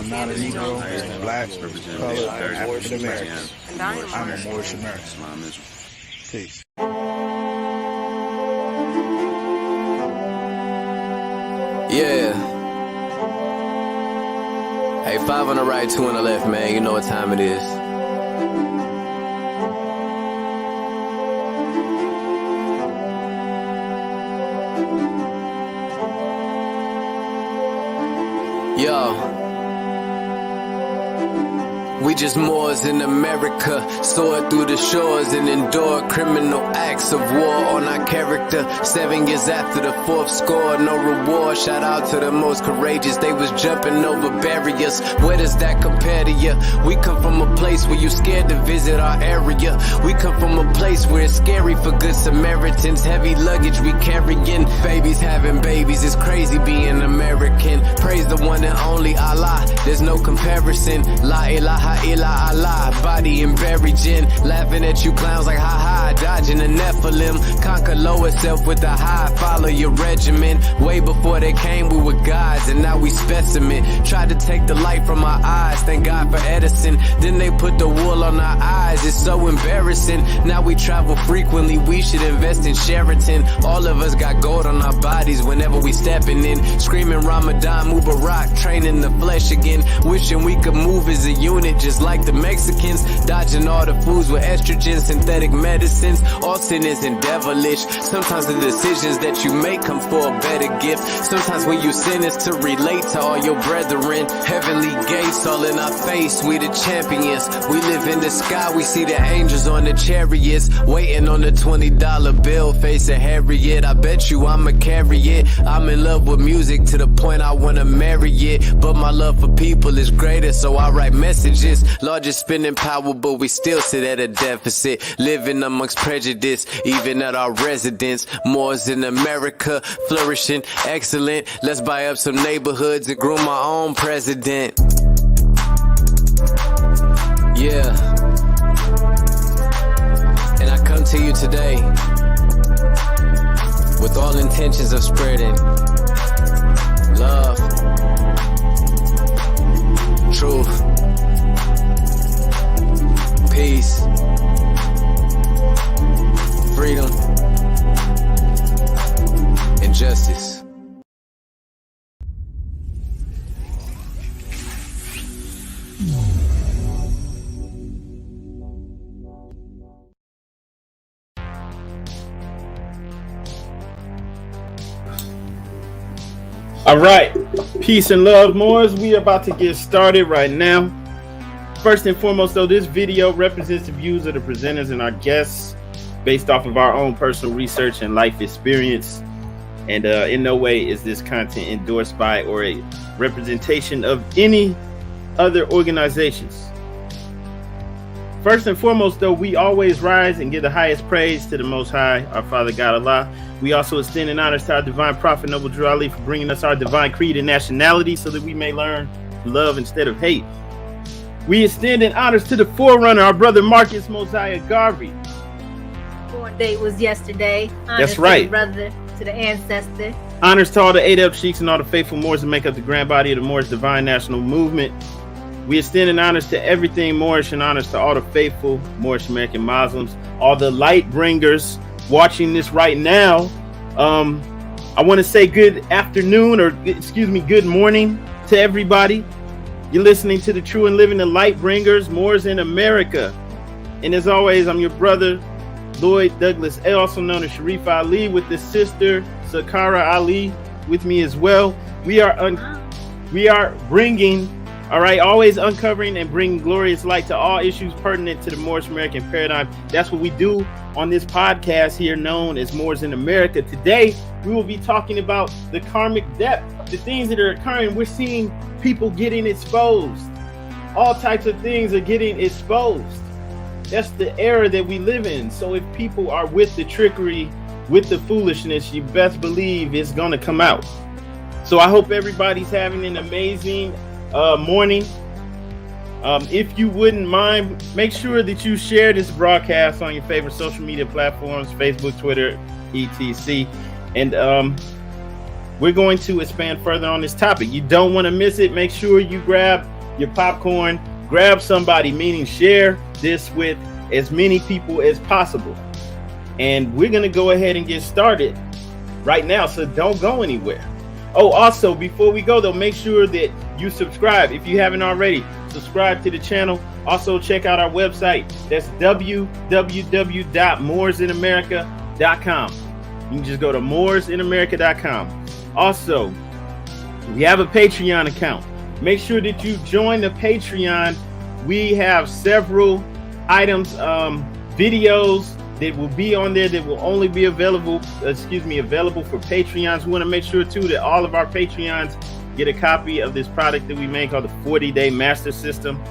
am not a Negro, black, colored, African American. I'm a Moorish American. Peace. Yeah. Hey, 5 on the right, 2 on the left, man. You know what time it is. Yo. We just Moors in America, soared through the shores and endured criminal acts of war on our character. 7 years after the 4th score, no reward. Shout out to the most courageous, they was jumping over barriers. Where does that compare to you? We come from a place where you scared to visit our area. We come from a place where it's scary for good Samaritans. Heavy luggage we carrying, babies having babies. It's crazy being American. Praise the one and only Allah, there's no comparison. La ilaha illa Allah, body and buried gin. Laughing at you clowns like ha-ha, dodging the Nephilim. Conquer lower self with a high, follow your regimen. Way before they came we were gods and now we specimen. Tried to take the light from our eyes, thank God for Edison. Then they put the wool on our eyes, it's so embarrassing. Now we travel frequently, we should invest in Sheraton. All of us got gold on our bodies whenever we stepping in. Screaming Ramadan, Mubarak, training the flesh again. Wishing we could move as a unit just like the Mexicans. Dodging all the foods with estrogen, synthetic medicines. All sin isn't devilish. Sometimes the decisions that you make come for a better gift. Sometimes when you sin is to relate to all your brethren. Heavenly gates all in our face, we the champions. We live in the sky, we see the angels on the chariots. Waiting on the $20 bill, face a Harriet. I bet you I'ma carry it. I'm in love with music to the point I wanna marry it. But my love for people is greater, so I write messages. Largest spending power, but we still sit at a deficit. Living amongst prejudice, even at our residence. Moors in America, flourishing, excellent. Let's buy up some neighborhoods and groom our own president. Yeah. And I come to you today with all intentions of spreading love, truth, peace, freedom, and justice. All right, peace and love, Moors. We are about to get started right now. First and foremost, though, this video represents the views of the presenters and our guests based off of our own personal research and life experience. And in no way is this content endorsed by or a representation of any other organizations. First and foremost, though, we always rise and give the highest praise to the Most High, our Father God Allah. We also extend an honor to our divine prophet, Noble Drew Ali, for bringing us our divine creed and nationality so that we may learn to love instead of hate. We extend an honors to the forerunner, our brother Marcus Mosiah Garvey. Born date was yesterday. Honors That's To right. the brother, to the ancestor. Honors to all the Adab Sheiks and all the faithful Moors that make up the grand body of the Moorish Divine National Movement. We extend an honors to everything Moorish and honors to all the faithful Moorish American Muslims, all the light bringers watching this right now. I want to say good afternoon, or excuse me, good morning to everybody. You're listening to the True and Living the Light Bringers, Moors in America. And as always, I'm your brother, Lloyd Douglas, also known as Sharif Ali, with his sister, Sakara Ali, with me as well. We are bringing, all right, always uncovering and bringing glorious light to all issues pertinent to the Moorish American paradigm. That's what we do on this podcast here known as Moors in America. Today, we will be talking about the karmic depth, the things that are occurring. We're seeing people getting exposed. All types of things are getting exposed. That's the era that we live in. So if people are with the trickery, with the foolishness, you best believe it's going to come out. So I hope everybody's having an amazing morning. If you wouldn't mind, make sure that you share this broadcast on your favorite social media platforms, Facebook, Twitter, etc. And we're going to expand further on this topic. You don't want to miss it. Make sure you grab your popcorn, grab somebody, meaning share this with as many people as possible. And we're going to go ahead and get started right now, so don't go anywhere. Oh, also, before we go, though, make sure that you subscribe. If you haven't already, subscribe to the channel. Also, check out our website. That's www.mooresinamerica.com. You can just go to mooresinamerica.com. Also, we have a Patreon account. Make sure that you join the Patreon. We have several items, videos that will be on there that will only be available for Patreons. We want to make sure too that all of our Patreons get a copy of this product that we make called the 40-Day Master System.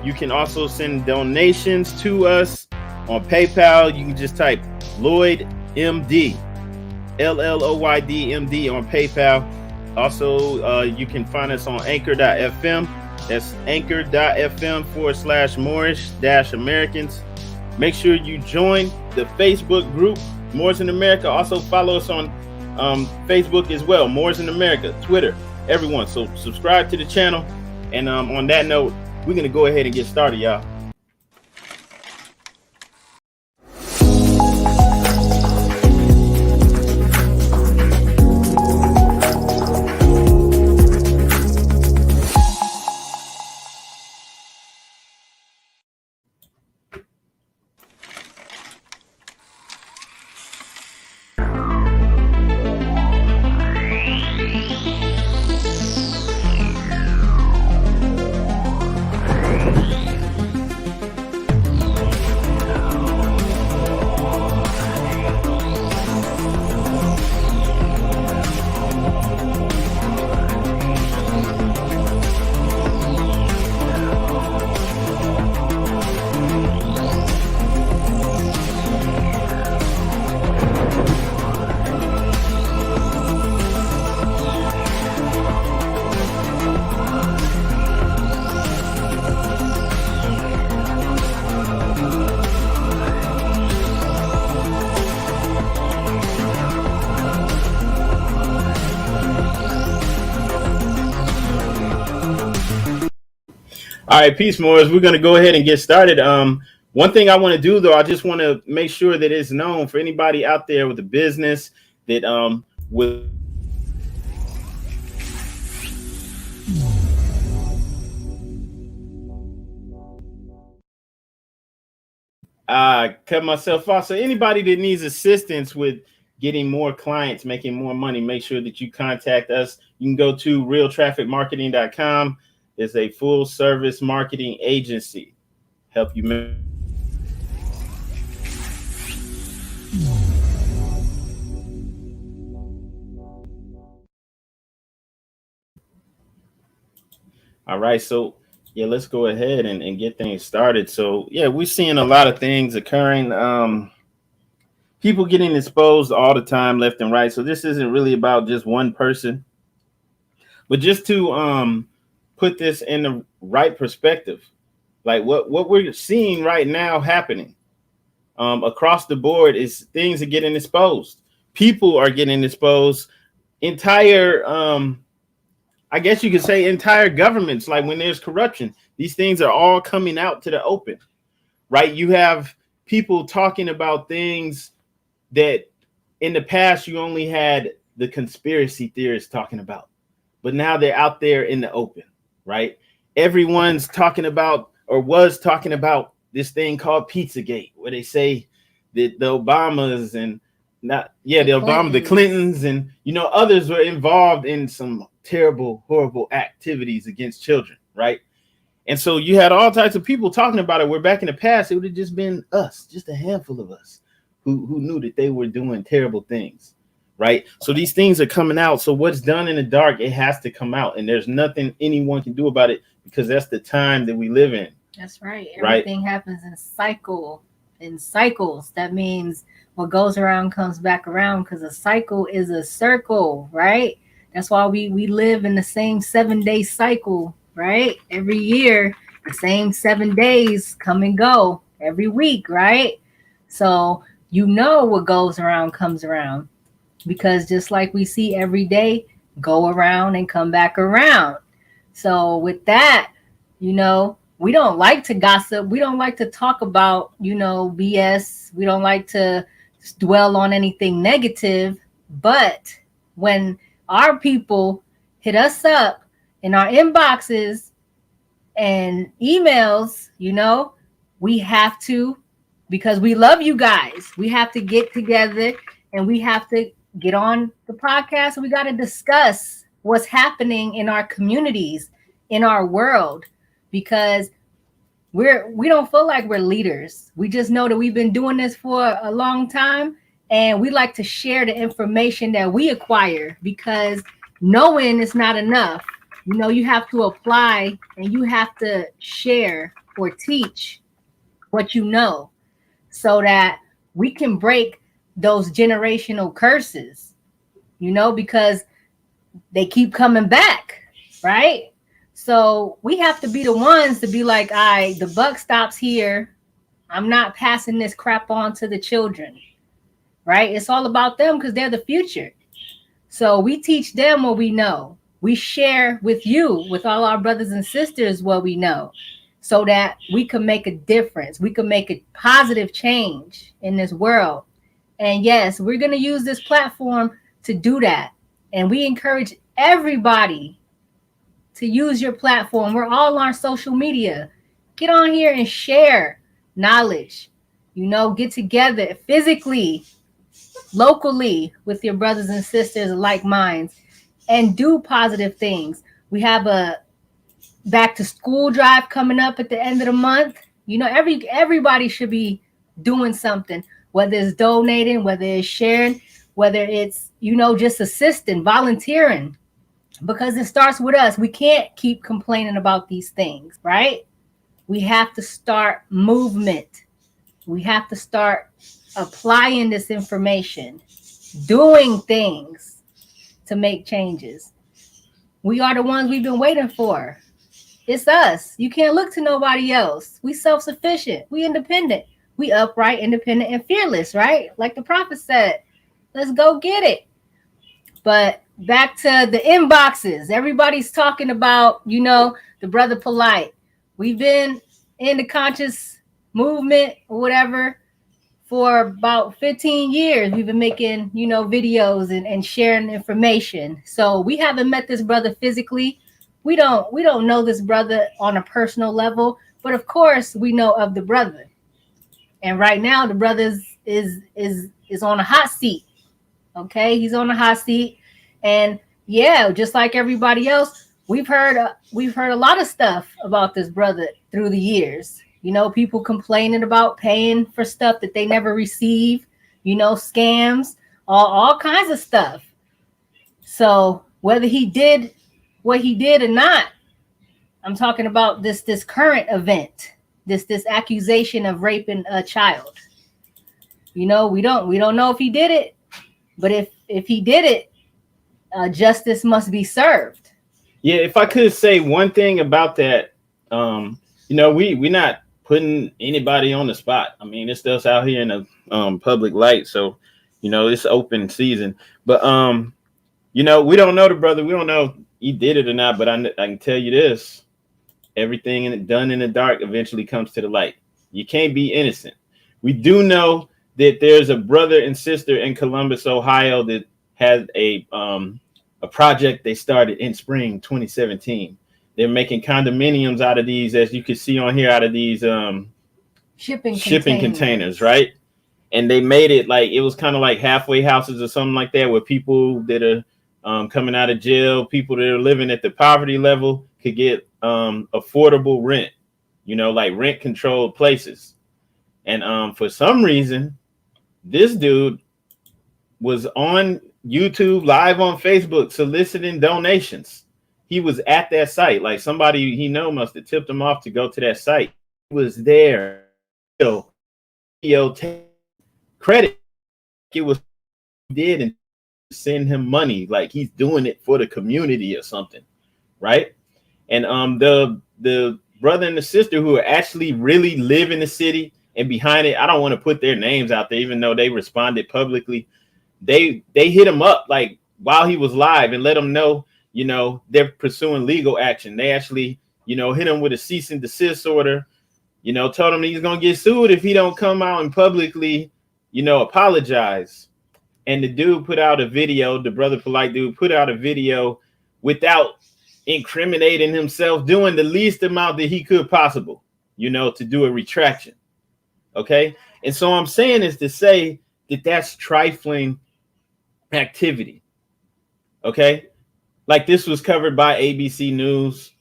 You can also send donations to us on PayPal. You can just type Lloyd MD, LLOYD MD on PayPal. Also, you can find us on anchor.fm. That's anchor.fm/Moorish-Americans. Make sure you join the Facebook group, Moors in America. Also follow us on Facebook as well, Moors in America, Twitter, everyone. So subscribe to the channel. And on that note, we're going to go ahead and get started, y'all. All right, peace, Moors. We're going to go ahead and get started. One thing I want to do, though, I just want to make sure that it's known for anybody out there with a business that will cut myself off. So anybody that needs assistance with getting more clients, making more money, make sure that you contact us. You can go to realtrafficmarketing.com. It's a full service marketing agency. Help you make. All right, so yeah, let's go ahead and get things started. So yeah, we're seeing a lot of things occurring. People getting exposed all the time, left and right. So this isn't really about just one person, but just to put this in the right perspective, like what we're seeing right now happening across the board is things are getting exposed. People are getting exposed. Entire, I guess you could say entire governments, like when there's corruption, these things are all coming out to the open, right? You have people talking about things that in the past you only had the conspiracy theorists talking about, but now they're out there in the open. Right? Everyone's talking about or was talking about this thing called Pizzagate, where they say that the Obamas and the Clintons and, others were involved in some terrible, horrible activities against children. Right. And so you had all types of people talking about it, where back in the past, it would have just been us, just a handful of us who knew that they were doing terrible things. Right. So these things are coming out. So what's done in the dark, it has to come out. And there's nothing anyone can do about it, because that's the time that we live in. That's right. Everything happens in cycles. That means what goes around comes back around, because a cycle is a circle. Right. That's why we live in the same 7-day cycle. Right. Every year, the same 7 days come and go every week. Right. So what goes around comes around. because just like we see every day, go around and come back around. So with that, we don't like to gossip. We don't like to talk about, BS. We don't like to dwell on anything negative. But when our people hit us up in our inboxes and emails, we have to, because we love you guys, we have to get together and we have to get on the podcast. We got to discuss what's happening in our communities, in our world, because we don't feel like we're leaders. We just know that we've been doing this for a long time, and we like to share the information that we acquire, because knowing is not enough. You have to apply and you have to share or teach what you know, so that we can break those generational curses, because they keep coming back, right? So we have to be the ones to be like, all right, the buck stops here. I'm not passing this crap on to the children, right? It's all about them because they're the future. So we teach them what we know. We share with you, with all our brothers and sisters, what we know, so that we can make a difference. We can make a positive change in this world. And yes, we're going to use this platform to do that. And we encourage everybody to use your platform. We're all on social media. Get on here and share knowledge. Get together physically, locally, with your brothers and sisters of like minds, and do positive things. We have a back to school drive coming up at the end of the month. Everybody should be doing something, whether it's donating, whether it's sharing, whether it's, just assisting, volunteering, because it starts with us. We can't keep complaining about these things, right? We have to start movement. We have to start applying this information, doing things to make changes. We are the ones we've been waiting for. It's us. You can't look to nobody else. We self-sufficient. We independent. We upright, independent, and fearless, right? Like the prophet said, let's go get it. But back to the inboxes. Everybody's talking about, the brother Polite. We've been in the conscious movement or whatever for about 15 years. We've been making, videos and sharing information. So we haven't met this brother physically. We don't know this brother on a personal level, but of course we know of the brother. And right now the brother is on a hot seat. Okay, he's on a hot seat. And yeah, just like everybody else, we've heard a lot of stuff about this brother through the years. People complaining about paying for stuff that they never receive, scams, all kinds of stuff. So whether he did what he did or not, I'm talking about this current event, this accusation of raping a child. We don't know if he did it, but if he did it, justice must be served. Yeah, if I could say one thing about that, we're not putting anybody on the spot. I mean, it's just out here in the public light, so it's open season. But we don't know the brother. We don't know if he did it or not. But I can tell you this: everything done in the dark eventually comes to the light. You can't be innocent. We do know that there's a brother and sister in Columbus, Ohio, that had a project they started in spring 2017. They're making condominiums out of these, as you can see on here, out of these shipping containers, right? And they made it like it was kind of like halfway houses or something like that, where people that are coming out of jail, people that are living at the poverty level could get affordable rent, like rent controlled places. And for some reason, this dude was on YouTube, live on Facebook, soliciting donations. He was at that site. Like somebody he know must have tipped him off to go to that site. He was there. Credit it was did and send him money, like he's doing it for the community or something, right? And the brother and the sister who actually really live in the city and behind it, I don't want to put their names out there, even though they responded publicly. they hit him up like while he was live and let him know, you know, they're pursuing legal action. They actually, you know, hit him with a cease and desist order, you know, told him he's gonna get sued if he don't come out and publicly, you know, apologize. And the dude put out a video, the Brother Polite dude put out a video without incriminating himself, doing the least amount that he could possible, you know, to do a retraction. Okay. And so I'm saying is to say that that's trifling activity. Okay. Like this was covered by ABC News.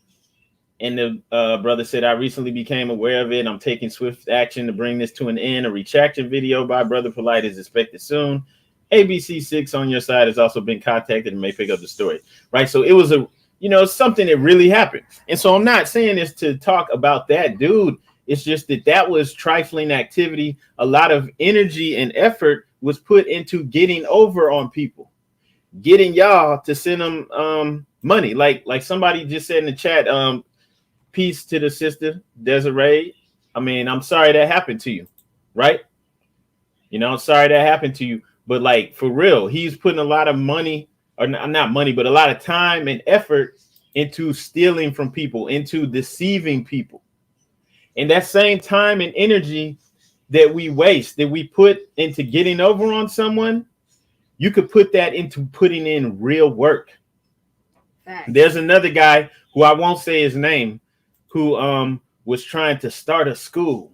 And the brother said, I recently became aware of it. I'm taking swift action to bring this to an end. A retraction video by Brother Polite is expected soon. ABC6 on your side has also been contacted and may pick up the story. Right. So it was a, you know, something that really happened. And so I'm not saying this to talk about that dude. It's just that that was trifling activity. A lot of energy and effort was put into getting over on people, getting y'all to send them money. Like somebody just said in the chat, peace to the sister Desiree. I mean, I'm sorry that happened to you, right? You know, I'm sorry that happened to you. But like for real, he's putting a lot of money, or not money, but a lot of time and effort into stealing from people, into deceiving people. And that same time and energy that we waste, that we put into getting over on someone, you could put that into putting in real work. Thanks. There's another guy who I won't say his name, who was trying to start a school,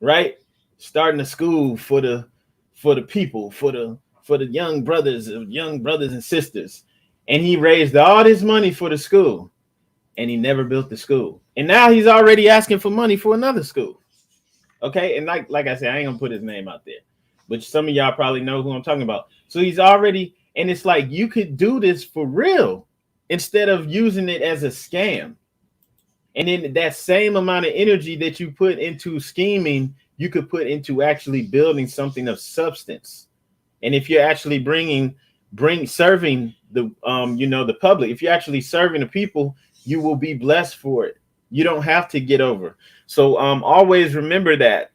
right? Starting a school for the people, for the young brothers and sisters. And he raised all this money for the school, and he never built the school. And now he's already asking for money for another school. Okay. And like I said, I ain't gonna put his name out there, but some of y'all probably know who I'm talking about. So he's already, and it's like, you could do this for real instead of using it as a scam. And then that same amount of energy that you put into scheming, you could put into actually building something of substance. And if you're actually serving the, you know, the public, if you're actually serving the people, you will be blessed for it. You don't have to get over. So always remember that,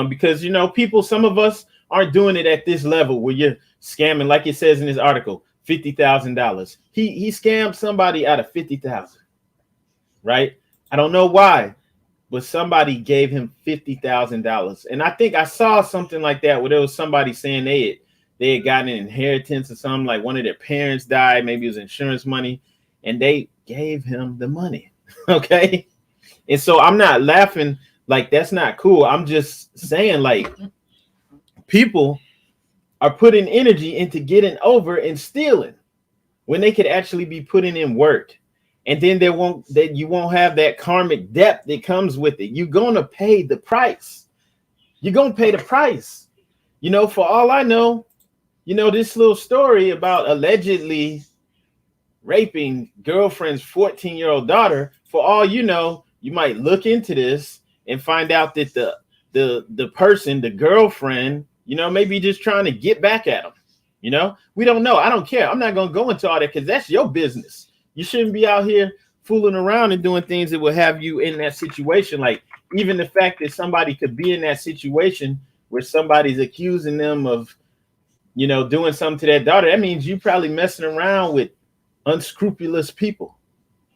because, you know, people, some of us aren't doing it at this level where you're scamming, like it says in this article, $50,000. He scammed somebody out of $50,000, right? I don't know why, but somebody gave him $50,000. And I think I saw something like that where there was somebody saying they had gotten an inheritance or something, like one of their parents died, maybe it was insurance money, and they gave him the money. Okay. And so I'm not laughing, like that's not cool. I'm just saying, like, people are putting energy into getting over and stealing when they could actually be putting in work. And then you won't have that karmic debt that comes with it. You're gonna pay the price. You're gonna pay the price. You know, for all I know, you know, this little story about allegedly raping girlfriend's 14-year-old daughter, for all you know, you might look into this and find out that the person, the girlfriend, you know, maybe just trying to get back at him. You know, we don't know. I don't care. I'm not going to go into all that because that's your business. You shouldn't be out here fooling around and doing things that will have you in that situation. Like even the fact that somebody could be in that situation where somebody's accusing them of, you know, doing something to their daughter, that means you probably messing around with unscrupulous people,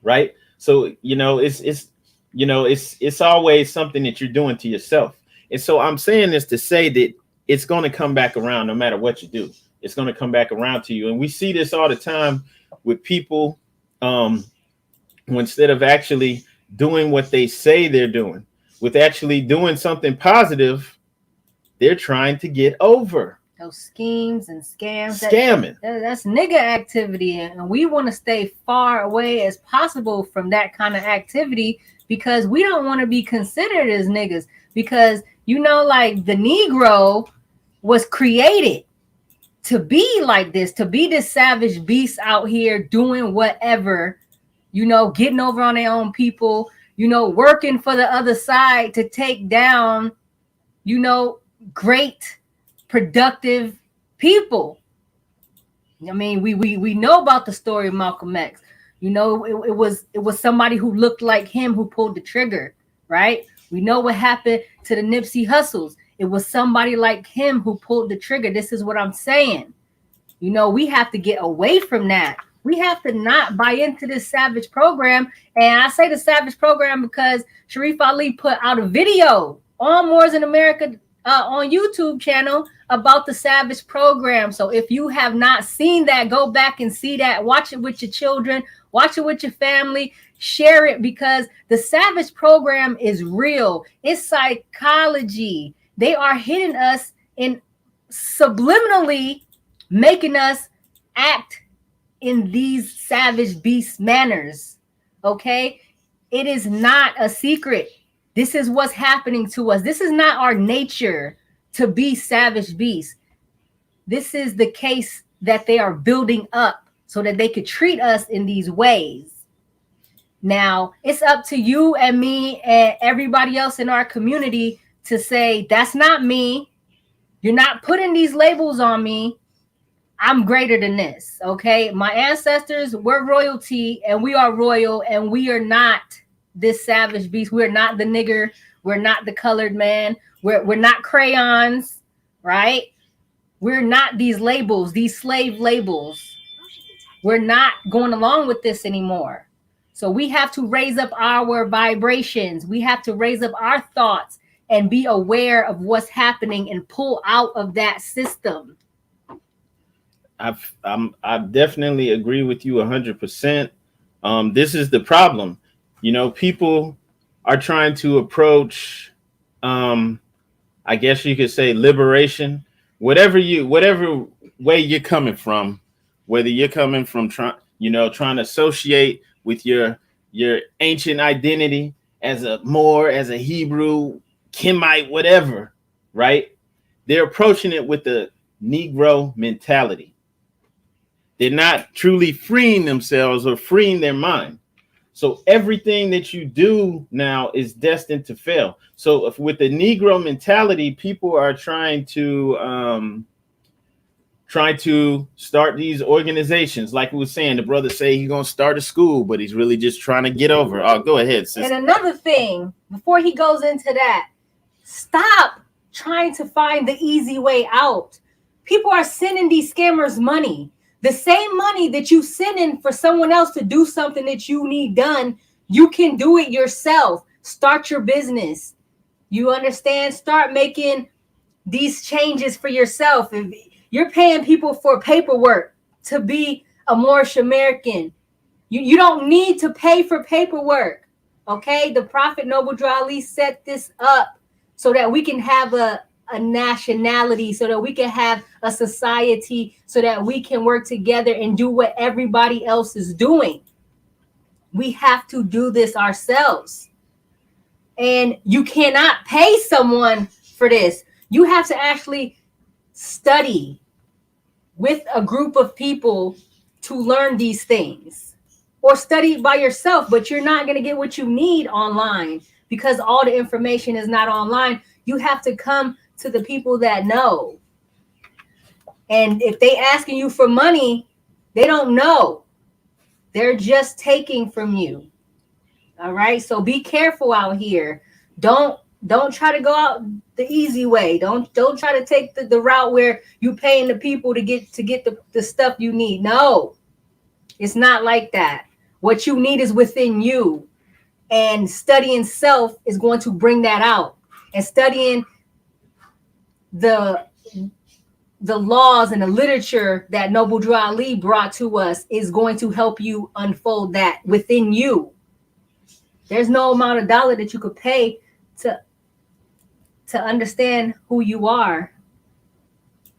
right? So, you know, it's always something that you're doing to yourself. And so I'm saying this to say that it's going to come back around no matter what you do. It's going to come back around to you. And we see this all the time with people who, instead of actually doing what they say they're doing, with actually doing something positive, they're trying to get over. Those schemes and scams. Scamming. That's nigga activity. And we want to stay far away as possible from that kind of activity because we don't want to be considered as niggas. Because, you know, like the Negro was created to be like this, to be this savage beast out here doing whatever, you know, getting over on their own people, you know, working for the other side to take down, you know, great, productive people. I mean, we know about the story of Malcolm X. You know, it was somebody who looked like him who pulled the trigger, right? We know what happened to the Nipsey Hussles. It was somebody like him who pulled the trigger. This is what I'm saying. You know, we have to get away from that. We have to not buy into this savage program. And I say the savage program because Sharif Ali put out a video on Moors in America on YouTube channel about the savage program. So if you have not seen that, go back and see that. Watch it with your children. Watch it with your family. Share it, because the savage program is real. It's psychology. They are hitting us in subliminally making us act in these savage beast manners. Okay? It is not a secret. This is what's happening to us. This is not our nature to be savage beasts. This is the case that they are building up so that they could treat us in these ways. Now, it's up to you and me and everybody else in our community to say, that's not me. You're not putting these labels on me. I'm greater than this, okay? My ancestors were royalty, and we are royal, and we are not this savage beast. We're not the nigger. We're not the colored man. We're not crayons, right? We're not these labels, these slave labels. We're not going along with this anymore. So we have to raise up our vibrations. We have to raise up our thoughts and be aware of what's happening and pull out of that system. I definitely agree with you 100%. This is the problem. You know, people are trying to approach, I guess you could say, liberation. Whatever way you're coming from, whether you're coming from trying to associate with your ancient identity as a Moor, as a Hebrew, Kimite, whatever, right? They're approaching it with the Negro mentality. They're not truly freeing themselves or freeing their mind. So everything that you do now is destined to fail. So if with the Negro mentality, people are trying to start these organizations. Like we were saying, the brother say he's going to start a school, but he's really just trying to get over. Oh, go ahead, sister. And another thing, before he goes into that, stop trying to find the easy way out. People are sending these scammers money. The same money that you send in for someone else to do something that you need done, you can do it yourself. Start your business. You understand? Start making these changes for yourself. If you're paying people for paperwork to be a Moorish American, you don't need to pay for paperwork. Okay? The Prophet Noble Drew Ali set this up so that we can have a nationality, so that we can have a society, so that we can work together and do what everybody else is doing. We have to do this ourselves. And you cannot pay someone for this. You have to actually study with a group of people to learn these things, or study by yourself, but you're not going to get what you need online because all the information is not online. You have to come to the people that know. And if they asking you for money, they don't know. They're just taking from you. All right. So be careful out here. Don't try to go out the easy way. Don't try to take the route where you paying the people to get the stuff you need. No, it's not like that. What you need is within you. And studying self is going to bring that out. And studying the laws and the literature that Noble Drew Ali brought to us is going to help you unfold that within you. There's no amount of dollar that you could pay to understand who you are.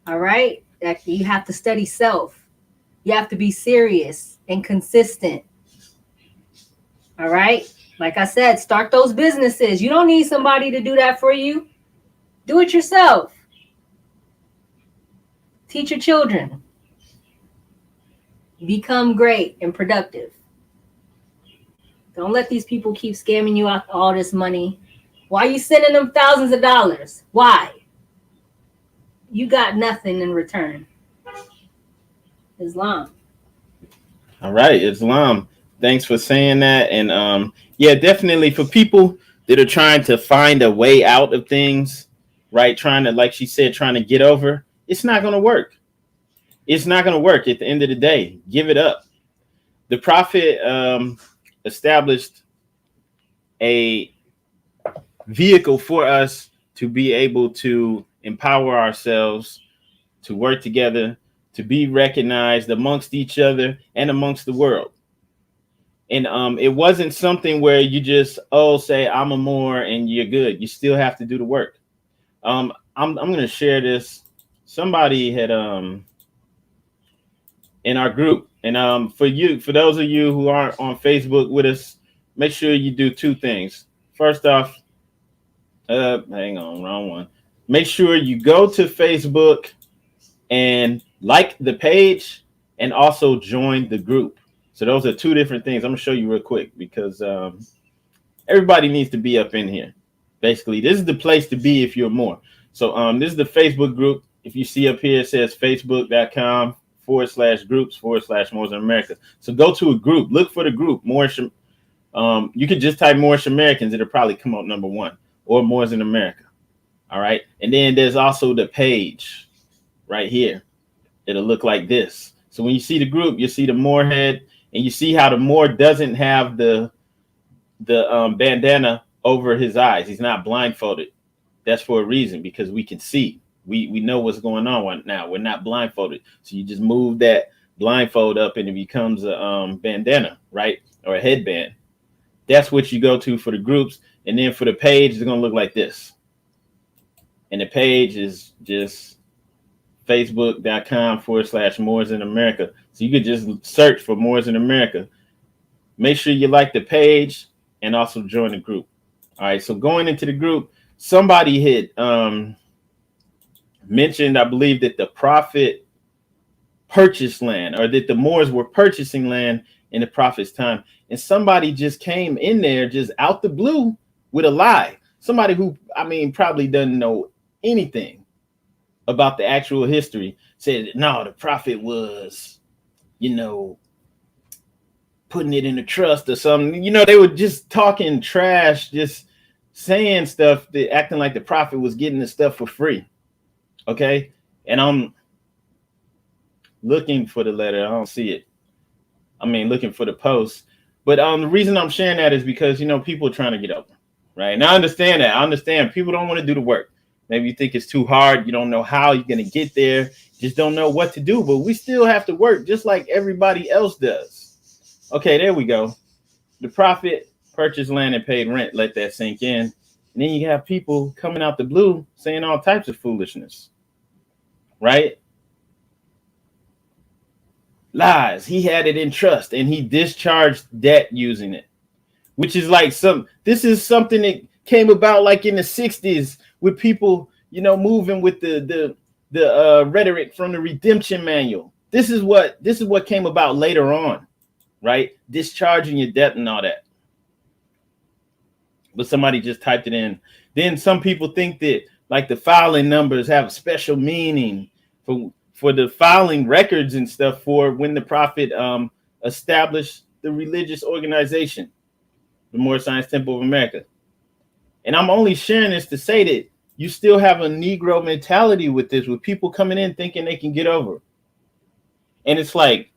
All right? That you have to study self. You have to be serious and consistent. All right? Like I said, start those businesses. You don't need somebody to do that for you. Do it yourself. Teach your children. Become great and productive. Don't let these people keep scamming you out all this money. Why are you sending them thousands of dollars? Why? You got nothing in return. Islam. All right, Islam. Thanks for saying that. And yeah, definitely for people that are trying to find a way out of things, right? Trying to, like she said, trying to get over. It's not going to work. It's not going to work at the end of the day. Give it up. The prophet established a vehicle for us to be able to empower ourselves, to work together, to be recognized amongst each other and amongst the world. And it wasn't something where you just say I'm a Moor and you're good. You still have to do the work. I'm going to share this. Somebody had in our group, and for those of you who aren't on Facebook with us, make sure you do two things. First off, hang on, wrong one. Make sure you go to Facebook and like the page and also join the group. So those are two different things. I'm gonna show you real quick because everybody needs to be up in here. Basically, this is the place to be if you're more. So this is the Facebook group. If you see up here, it says facebook.com/groups/Moors in America. So go to a group. Look for the group. Moorish. You could just type Moorish Americans. It'll probably come up number one, or Moors in America. All right. And then there's also the page right here. It'll look like this. So when you see the group, you see the Moor head, and you see how the Moor doesn't have the bandana over his eyes. He's not blindfolded. That's for a reason, because we can see. We know what's going on now. We're not blindfolded. So you just move that blindfold up and it becomes a bandana, right? Or a headband. That's what you go to for the groups. And then for the page, it's going to look like this. And the page is just facebook.com/Moors in America. So you could just search for Moors in America. Make sure you like the page and also join the group. All right. So going into the group, somebody had mentioned, I believe, that the prophet purchased land, or that the Moors were purchasing land in the prophet's time. And somebody just came in there just out the blue with a lie. Somebody who, probably doesn't know anything about the actual history said, no, the prophet was, putting it in a trust or something. They were just talking trash, just saying stuff, acting like the prophet was getting the stuff for free. Okay. And I'm looking for the letter. I don't see it. Looking for the post. But the reason I'm sharing that is because, people are trying to get over. Right. And I understand that. I understand people don't want to do the work. Maybe you think it's too hard. You don't know how you're going to get there. Just don't know what to do. But we still have to work just like everybody else does. Okay, there we go. The prophet purchased land and paid rent. Let that sink in. And then you have people coming out the blue saying all types of foolishness. Right? Lies. He had it in trust and he discharged debt using it, which is like this is something that came about like in the 60s with people, moving with the rhetoric from the redemption manual. This is what came about later on, right? Discharging your debt and all that. But somebody just typed it in. Then some people think that like the filing numbers have a special meaning for the filing records and stuff for when the prophet established the religious organization, the Moorish Science Temple of America. And I'm only sharing this to say that you still have a Negro mentality with this, with people coming in thinking they can get over. And it's like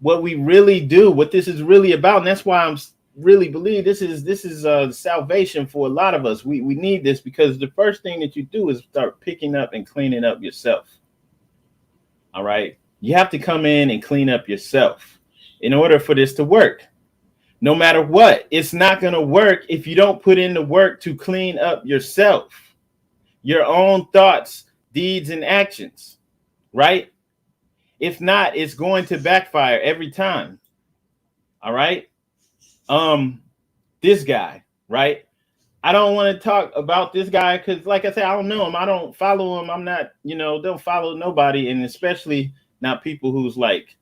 what we really do, what this is really about. And that's why I'm really believe this is salvation for a lot of us. We need this because the first thing that you do is start picking up and cleaning up yourself. All right. You have to come in and clean up yourself in order for this to work. No matter what, it's not going to work if you don't put in the work to clean up yourself, your own thoughts, deeds, and actions, right? If not, it's going to backfire every time. All right. This guy, right? I don't want to talk about this guy because, like I said, I don't know him. I don't follow him. I'm not, don't follow nobody, and especially not people who's like,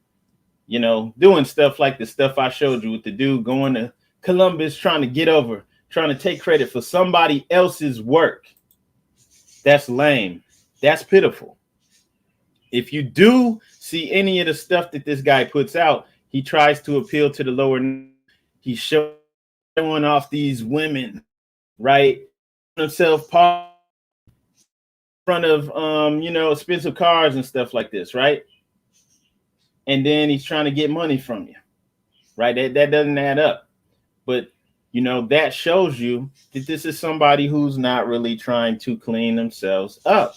doing stuff like the stuff I showed you with the dude going to Columbus, trying to get over, trying to take credit for somebody else's work. That's lame. That's pitiful. If you do see any of the stuff that this guy puts out, he tries to appeal to the lower. He's showing off these women, right? Himself, front of expensive cars and stuff like this, right? And then he's trying to get money from you, right? That doesn't add up. But that shows you that this is somebody who's not really trying to clean themselves up.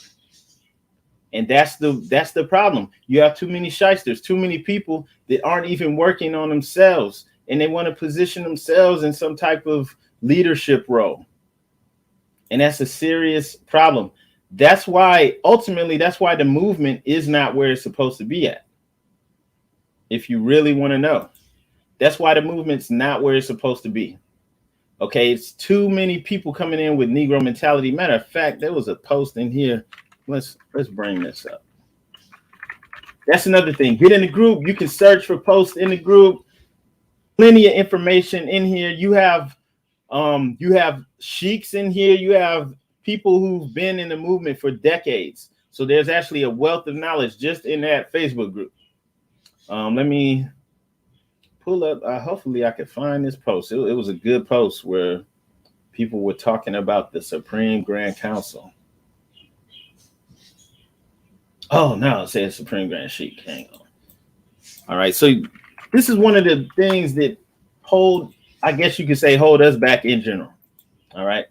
And that's the problem. You have too many shysters, too many people that aren't even working on themselves, and they want to position themselves in some type of leadership role. And that's a serious problem. That's why the movement is not where it's supposed to be at. If you really want to know, that's why the movement's not where it's supposed to be. Okay, it's too many people coming in with Negro mentality. Matter of fact, there was a post in here. Let's bring this up. That's another thing. Get in the group. You can search for posts in the group. Plenty of information in here. You have sheiks in here. You have people who've been in the movement for decades. So there's actually a wealth of knowledge just in that Facebook group. Let me pull up. Hopefully I could find this post. It was a good post where people were talking about the Supreme Grand Council. Oh, no, it says Supreme Grand Sheik. Hang on. All right. So this is one of the things that hold us back in general. All right.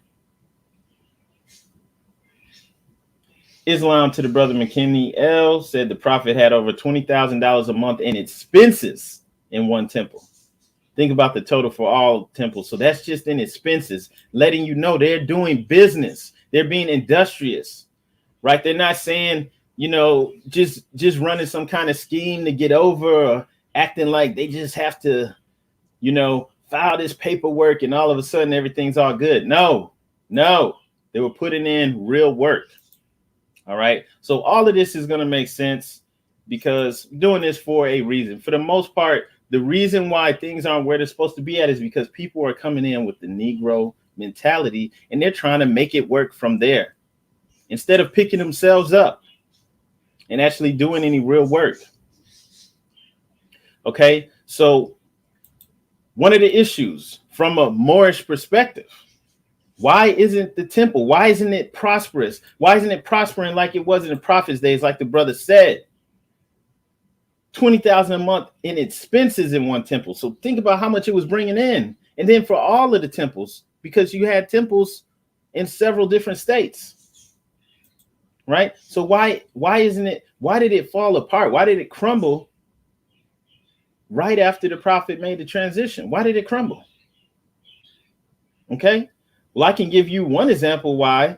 Islam to the brother McKinney L said the prophet had over $20,000 a month in expenses in one temple. Think about the total for all temples. So that's just in expenses, letting you know they're doing business. They're being industrious, right? They're not saying, just running some kind of scheme to get over or acting like they just have to, file this paperwork and all of a sudden everything's all good. No, they were putting in real work. All right. So all of this is going to make sense because I'm doing this for a reason. For the most part, the reason why things aren't where they're supposed to be at is because people are coming in with the Negro mentality and they're trying to make it work from there instead of picking themselves up and actually doing any real work. Okay, so one of the issues from a Moorish perspective, why isn't the temple, why isn't it prosperous? Why isn't it prospering like it was in the Prophet's days, like the brother said? 20,000 a month in expenses in one temple. So think about how much it was bringing in. And then for all of the temples, because you had temples in several different states. Right? So why did it fall apart? Why did it crumble right after the prophet made the transition? Why did it crumble? Okay. Well, I can give you one example why.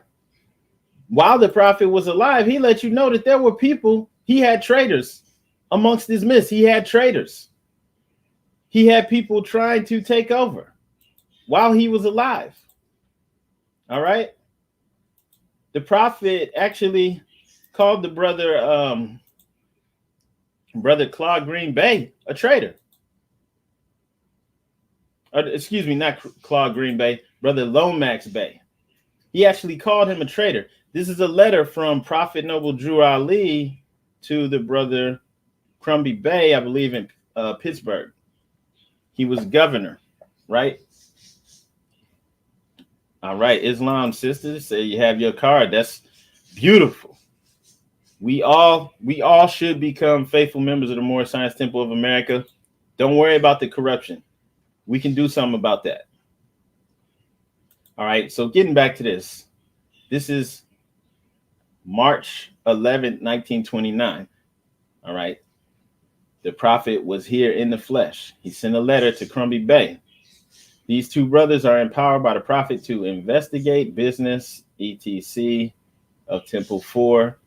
While the prophet was alive, he let you know that there were people, he had traitors amongst his midst. He had traitors. He had people trying to take over while he was alive. All right. The prophet actually called the brother Claude Green Bay a traitor. Excuse me, not Claude Green Bay, brother Lomax Bay. He actually called him a traitor. This is a letter from Prophet Noble Drew Ali to the brother Crumby Bay, I believe in Pittsburgh. He was governor, right? All right, Islam sisters, say you have your card. That's beautiful. We all should become faithful members of the Moorish Science Temple of America. Don't worry about the corruption. We can do something about that. All right, so getting back to this. This is March 11th, 1929. All right. The prophet was here in the flesh. He sent a letter to Crumby Bay. These two brothers are empowered by the prophet to investigate business, etc. of Temple 4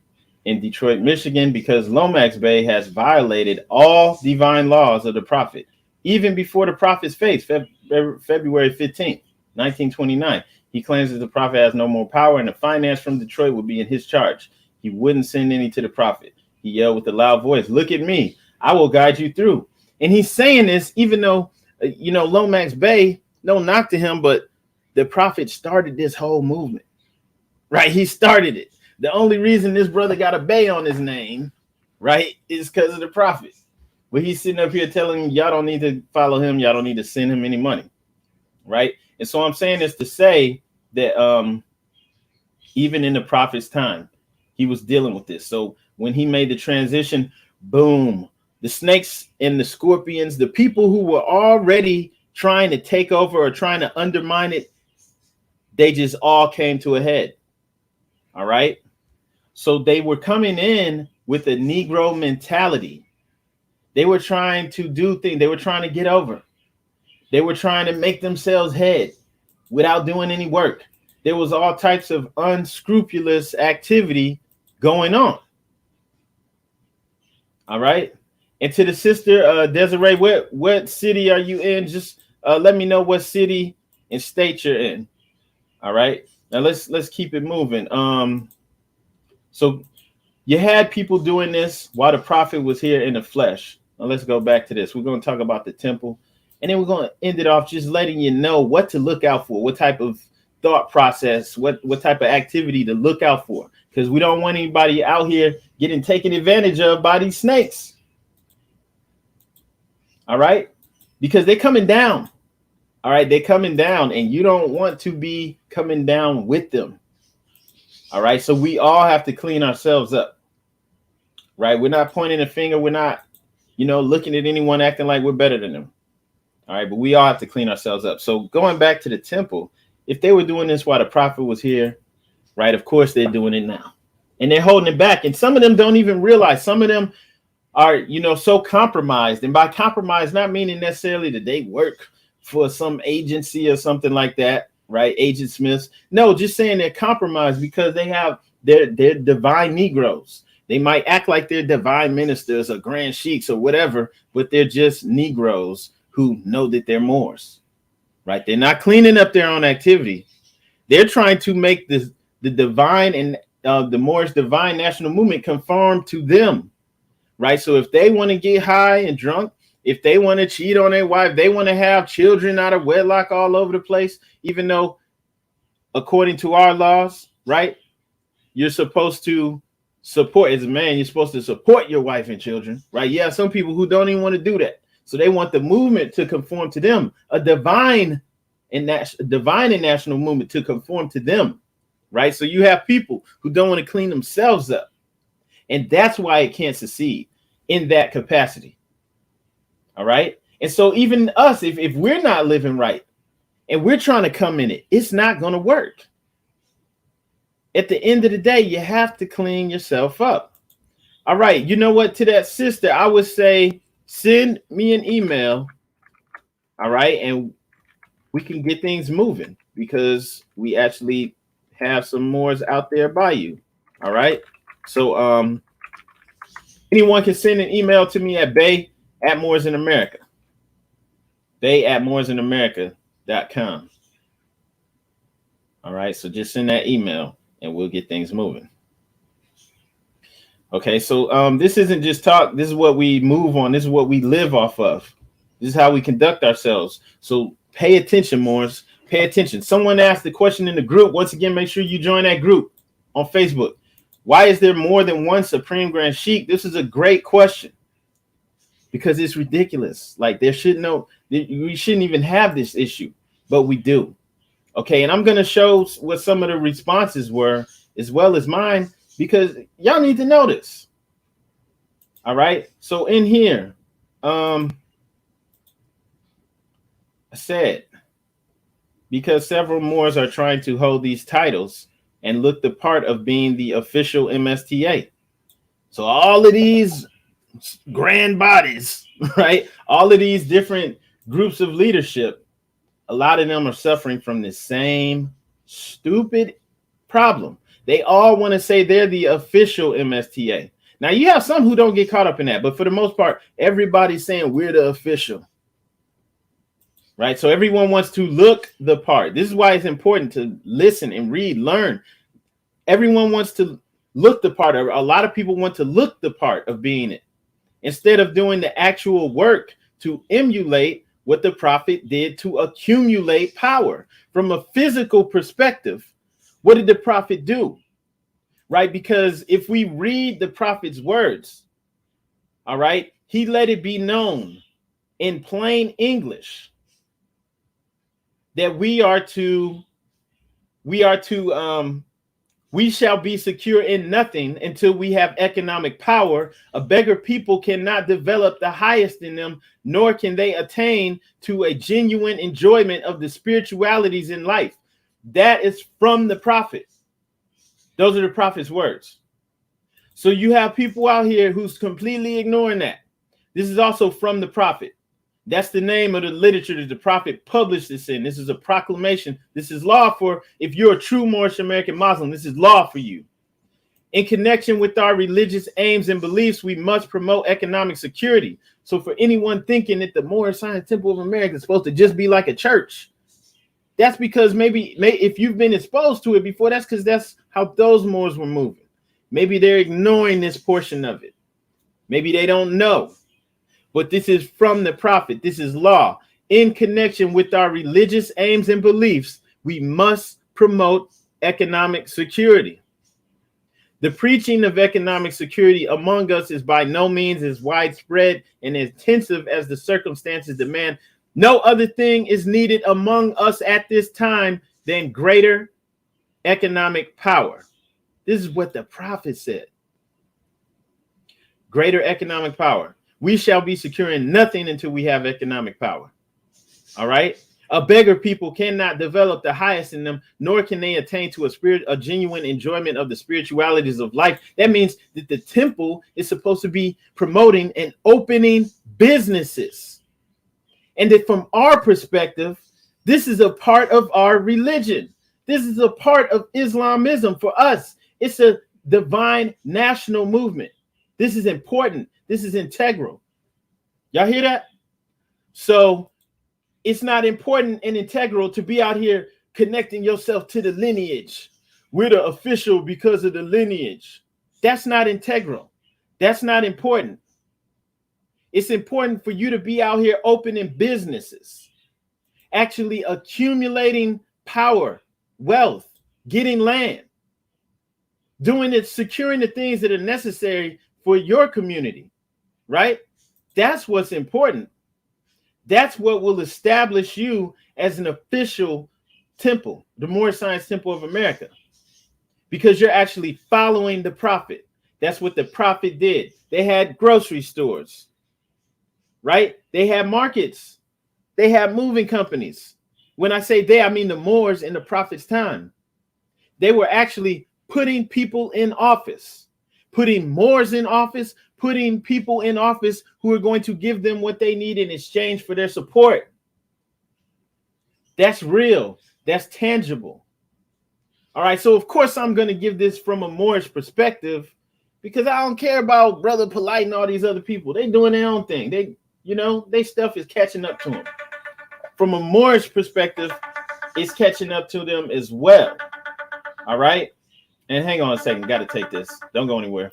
in Detroit, Michigan, because Lomax Bay has violated all divine laws of the prophet, even before the prophet's face, February 15th, 1929. He claims that the prophet has no more power and the finance from Detroit would be in his charge. He wouldn't send any to the prophet. He yelled with a loud voice, "Look at me. I will guide you through." And he's saying this even though, Lomax Bay, no knock to him, but the prophet started this whole movement, right? He started it. The only reason this brother got a Bay on his name, right, is because of the prophet. But he's sitting up here telling y'all don't need to follow him. Y'all don't need to send him any money, right? And so I'm saying this to say that even in the prophet's time, he was dealing with this. So when he made the transition, boom, the snakes and the scorpions, the people who were already trying to take over or trying to undermine it, they just all came to a head. All right. So they were coming in with a Negro mentality. They were trying to do things. They were trying to get over. They were trying to make themselves head without doing any work. There was all types of unscrupulous activity going on. All right. And to the sister, Desiree, what city are you in? Just let me know what city and state you're in. All right. Now let's keep it moving. So you had people doing this while the prophet was here in the flesh. Now let's go back to this. We're going to talk about the temple, and then we're going to end it off just letting you know what to look out for, what type of thought process, what type of activity to look out for, because we don't want anybody out here getting taken advantage of by these snakes. All right, because they're coming down. All right, they're coming down, and you don't want to be coming down with them. All right, so we all have to clean ourselves up. Right, we're not pointing a finger. We're not, looking at anyone acting like we're better than them. All right, but we all have to clean ourselves up. So going back to the temple, if they were doing this while the prophet was here, right, of course they're doing it now. And they're holding it back. And some of them don't even realize. Some of them are, so compromised. And by compromise, not meaning necessarily that they work for some agency or something like that, right? Agent Smiths. No, just saying they're compromised because they're divine Negroes. They might act like they're divine ministers or grand sheiks or whatever, but they're just Negroes who know that they're Moors, right? They're not cleaning up their own activity. They're trying to make the divine and the Moorish divine national movement conform to them, right? So if they want to get high and drunk, if they want to cheat on their wife, they want to have children out of wedlock all over the place, even though according to our laws, right, you're supposed to support, as a man, you're supposed to support your wife and children, right? Yeah, some people who don't even want to do that. So they want the movement to conform to them, a divine and national movement to conform to them, right? So you have people who don't want to clean themselves up. And that's why it can't succeed in that capacity. All right. And so even us, if we're not living right and we're trying to come in it, it's not going to work. At the end of the day, you have to clean yourself up. All right. You know what? To that sister, I would say send me an email. All right. And we can get things moving because we actually have some Moors out there by you. All right. So anyone can send an email to me at bay@moorsinamerica. bay@moorsinamerica.com. All right. So just send that email and we'll get things moving. Okay. So this isn't just talk. This is what we move on. This is what we live off of. This is how we conduct ourselves. So pay attention, Moors. Pay attention. Someone asked the question in the group. Once again, make sure you join that group on Facebook. Why is there more than one Supreme Grand Sheik? This is a great question because it's ridiculous. Like we shouldn't even have this issue, but we do. Okay, and I'm going to show what some of the responses were as well as mine because y'all need to know this. All right, so in here, I said, because several Moors are trying to hold these titles and look the part of being the official MSTA. So all of these grand bodies, right? All of these different groups of leadership, a lot of them are suffering from the same stupid problem. They all want to say they're the official MSTA. Now you have some who don't get caught up in that, but for the most part, everybody's saying we're the official. Right. So everyone wants to look the part. This is why it's important to listen and read, learn. Everyone wants to look the part. A lot of people want to look the part of being it instead of doing the actual work to emulate what the prophet did to accumulate power. From a physical perspective, what did the prophet do? Right. Because if we read the prophet's words, all right, he let it be known in plain English that we are to We shall be secure in nothing until we have economic power. A beggar people cannot develop the highest in them, nor can they attain to a genuine enjoyment of the spiritualities in life. That is from the prophet. Those are the prophet's words. So you have people out here who's completely ignoring that. This is also from the prophet. That's the name of the literature that the prophet published this in. This is a proclamation. This is law for, if you're a true Moorish American Muslim, this is law for you. In connection with our religious aims and beliefs, we must promote economic security. So for anyone thinking that the Moorish Science Temple of America is supposed to just be like a church, that's because maybe if you've been exposed to it before, that's because that's how those Moors were moving. Maybe they're ignoring this portion of it. Maybe they don't know. But this is from the prophet. This is law. In connection with our religious aims and beliefs, we must promote economic security. The preaching of economic security among us is by no means as widespread and intensive as the circumstances demand. No other thing is needed among us at this time than greater economic power. This is what the prophet said. Greater economic power. We shall be securing nothing until we have economic power. All right. A beggar people cannot develop the highest in them, nor can they attain to a genuine enjoyment of the spiritualities of life. That means that the temple is supposed to be promoting and opening businesses. And that from our perspective, this is a part of our religion. This is a part of Islamism for us. It's a divine national movement. This is important. This is integral. Y'all hear that? So it's not important and integral to be out here connecting yourself to the lineage. We're the official because of the lineage. That's not integral. That's not important. It's important for you to be out here opening businesses, actually accumulating power, wealth, getting land, doing it, securing the things that are necessary for your community, right? That's what's important. That's what will establish you as an official temple, the Moorish Science Temple of America, because you're actually following the prophet. That's what the prophet did. They had grocery stores, right? They had markets. They had moving companies. When I say they, I mean the Moors in the prophet's time. They were actually putting people in office, putting Moors in office, putting people in office who are going to give them what they need in exchange for their support. That's real. That's tangible. All right. So, of course, I'm going to give this from a Moorish perspective because I don't care about Brother Polite and all these other people. They're doing their own thing. They stuff is catching up to them. From a Moorish perspective, it's catching up to them as well. All right. And hang on a second. Got to take this. Don't go anywhere.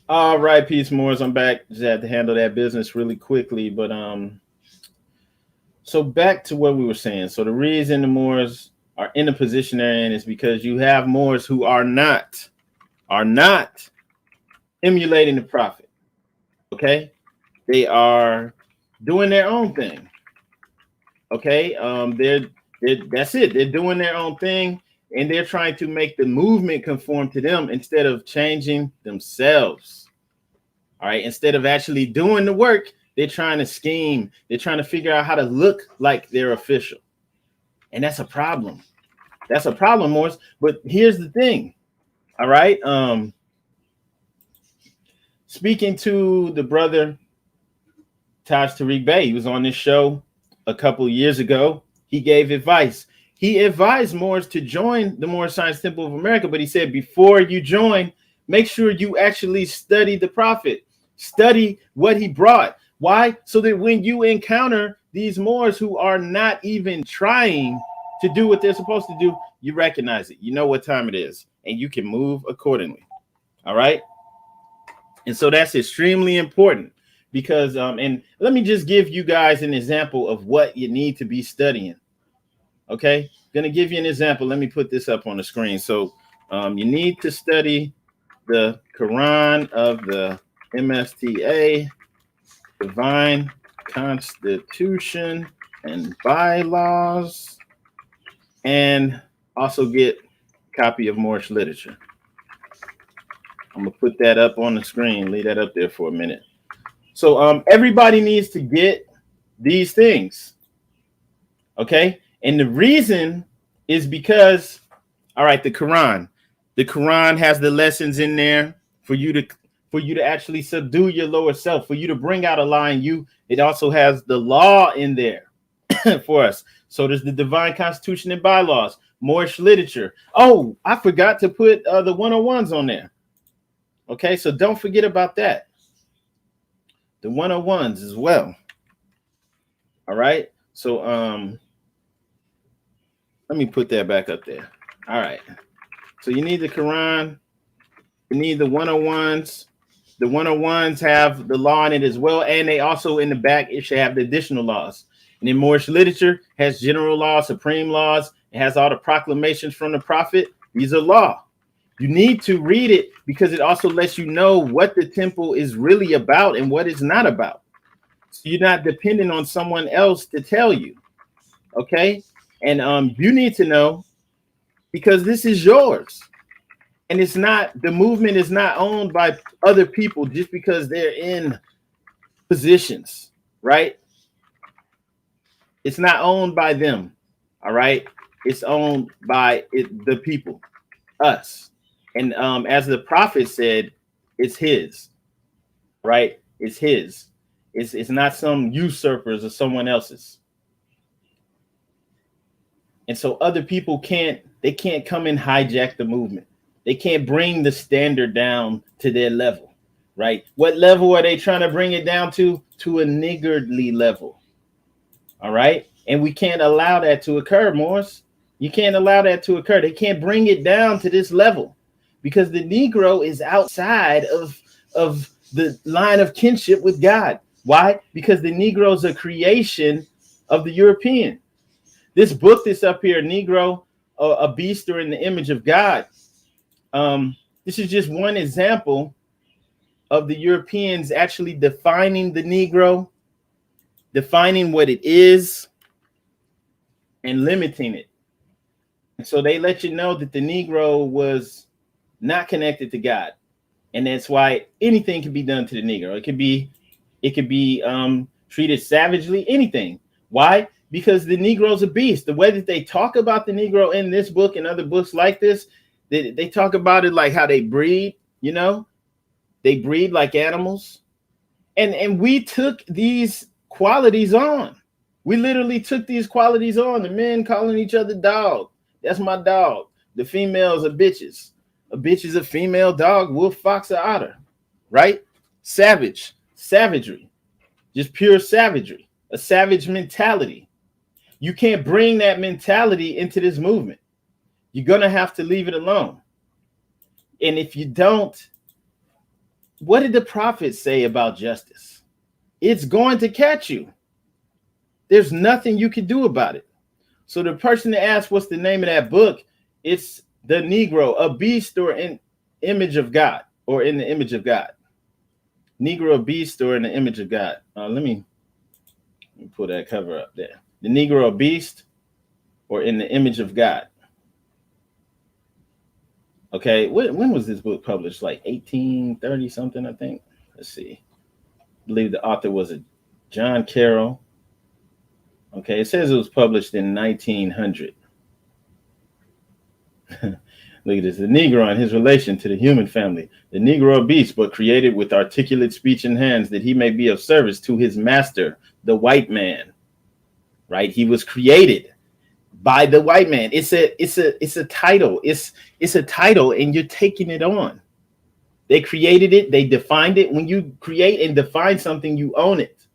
All right, peace, Moors. I'm back. Just had to handle that business really quickly, but so back to what we were saying. So the reason the Moors are in the position they're in is because you have Moors who are not emulating the prophet. Okay, they are doing their own thing. Okay, they're that's it. They're doing their own thing, and they're trying to make the movement conform to them instead of changing themselves. All right, instead of actually doing the work, they're trying to scheme. They're trying to figure out how to look like they're official, and that's a problem. That's a problem, Morris. But here's the thing. All right, speaking to the brother Taj Tariq Bey, he was on this show a couple years ago. He gave advice. He advised Moors to join the Moorish Science Temple of America, but he said before you join, make sure you actually study the prophet, study what he brought. Why? So that when you encounter these Moors who are not even trying to do what they're supposed to do, you recognize it. You know what time it is, and you can move accordingly. All right. And so that's extremely important because, and let me just give you guys an example of what you need to be studying. Okay. Going to give you an example. Let me put this up on the screen. So you need to study the Quran of the MSTA, Divine Constitution and Bylaws, and also get a copy of Moorish literature. I'm gonna put that up on the screen. Leave that up there for a minute. So everybody needs to get these things. Okay. And the reason is because, all right, the Quran has the lessons in there for you to actually subdue your lower self, for you to bring out a lie in you. It also has the law in there for us. So there's the Divine Constitution and Bylaws, Moorish literature. Oh, I forgot to put the 101s on there. Okay, so don't forget about that. The 101s as well. All right. So let me put that back up there. All right. So you need the Quran, you need the 101s. The 101s have the law in it as well, and they also in the back it should have the additional laws. And then Moorish literature has general laws, supreme laws. It has all the proclamations from the prophet. These are law. You need to read it because it also lets you know what the temple is really about and what it's not about. So you're not dependent on someone else to tell you. Okay. And you need to know because this is yours. And it's not, the movement is not owned by other people just because they're in positions, right? It's not owned by them. All right. It's owned by the people, us. And as the prophet said, it's his, right? It's his. It's not some usurpers or someone else's. And so other people can't come and hijack the movement. They can't bring the standard down to their level, right? What level are they trying to bring it down to? To a niggardly level. All right. And we can't allow that to occur, Morris. You can't allow that to occur. They can't bring it down to this level because the Negro is outside of the line of kinship with God. Why? Because the Negro is a creation of the European. This book that's up here, Negro, a beast or in the image of God. This is just one example of the Europeans actually defining the Negro, defining what it is, and limiting it. And so they let you know that the Negro was not connected to God. And that's why anything can be done to the Negro. It could be treated savagely, anything. Why? Because the Negro's a beast. The way that they talk about the Negro in this book and other books like this, they talk about it like how they breed, you know, they breed like animals. And we took these qualities on. We literally took these qualities on. The men calling each other dog. That's my dog. The females are bitches. A bitch is a female dog, wolf, fox, or otter, right? Savagery, just pure savagery, a savage mentality. You can't bring that mentality into this movement. You're going to have to leave it alone. And if you don't, what did the prophet say about justice? It's going to catch you. There's nothing you can do about it. So the person that asked what's the name of that book, it's The Negro, a beast or an image of God, or in the image of God. Negro, a beast or in the image of God. Let me pull that cover up there. The Negro, a beast or in the image of God. Okay, when was this book published? Like 1830 something, I think. Let's see. I believe the author was a John Carroll. Okay, it says it was published in 1900. Look at this. The Negro and his relation to the human family. The Negro a beast, but created with articulate speech and hands, that he may be of service to his master, the white man. Right? He was created by the white man. It's a title. It's a title, and you're taking it on. They created it. They defined it. When you create and define something, you own it.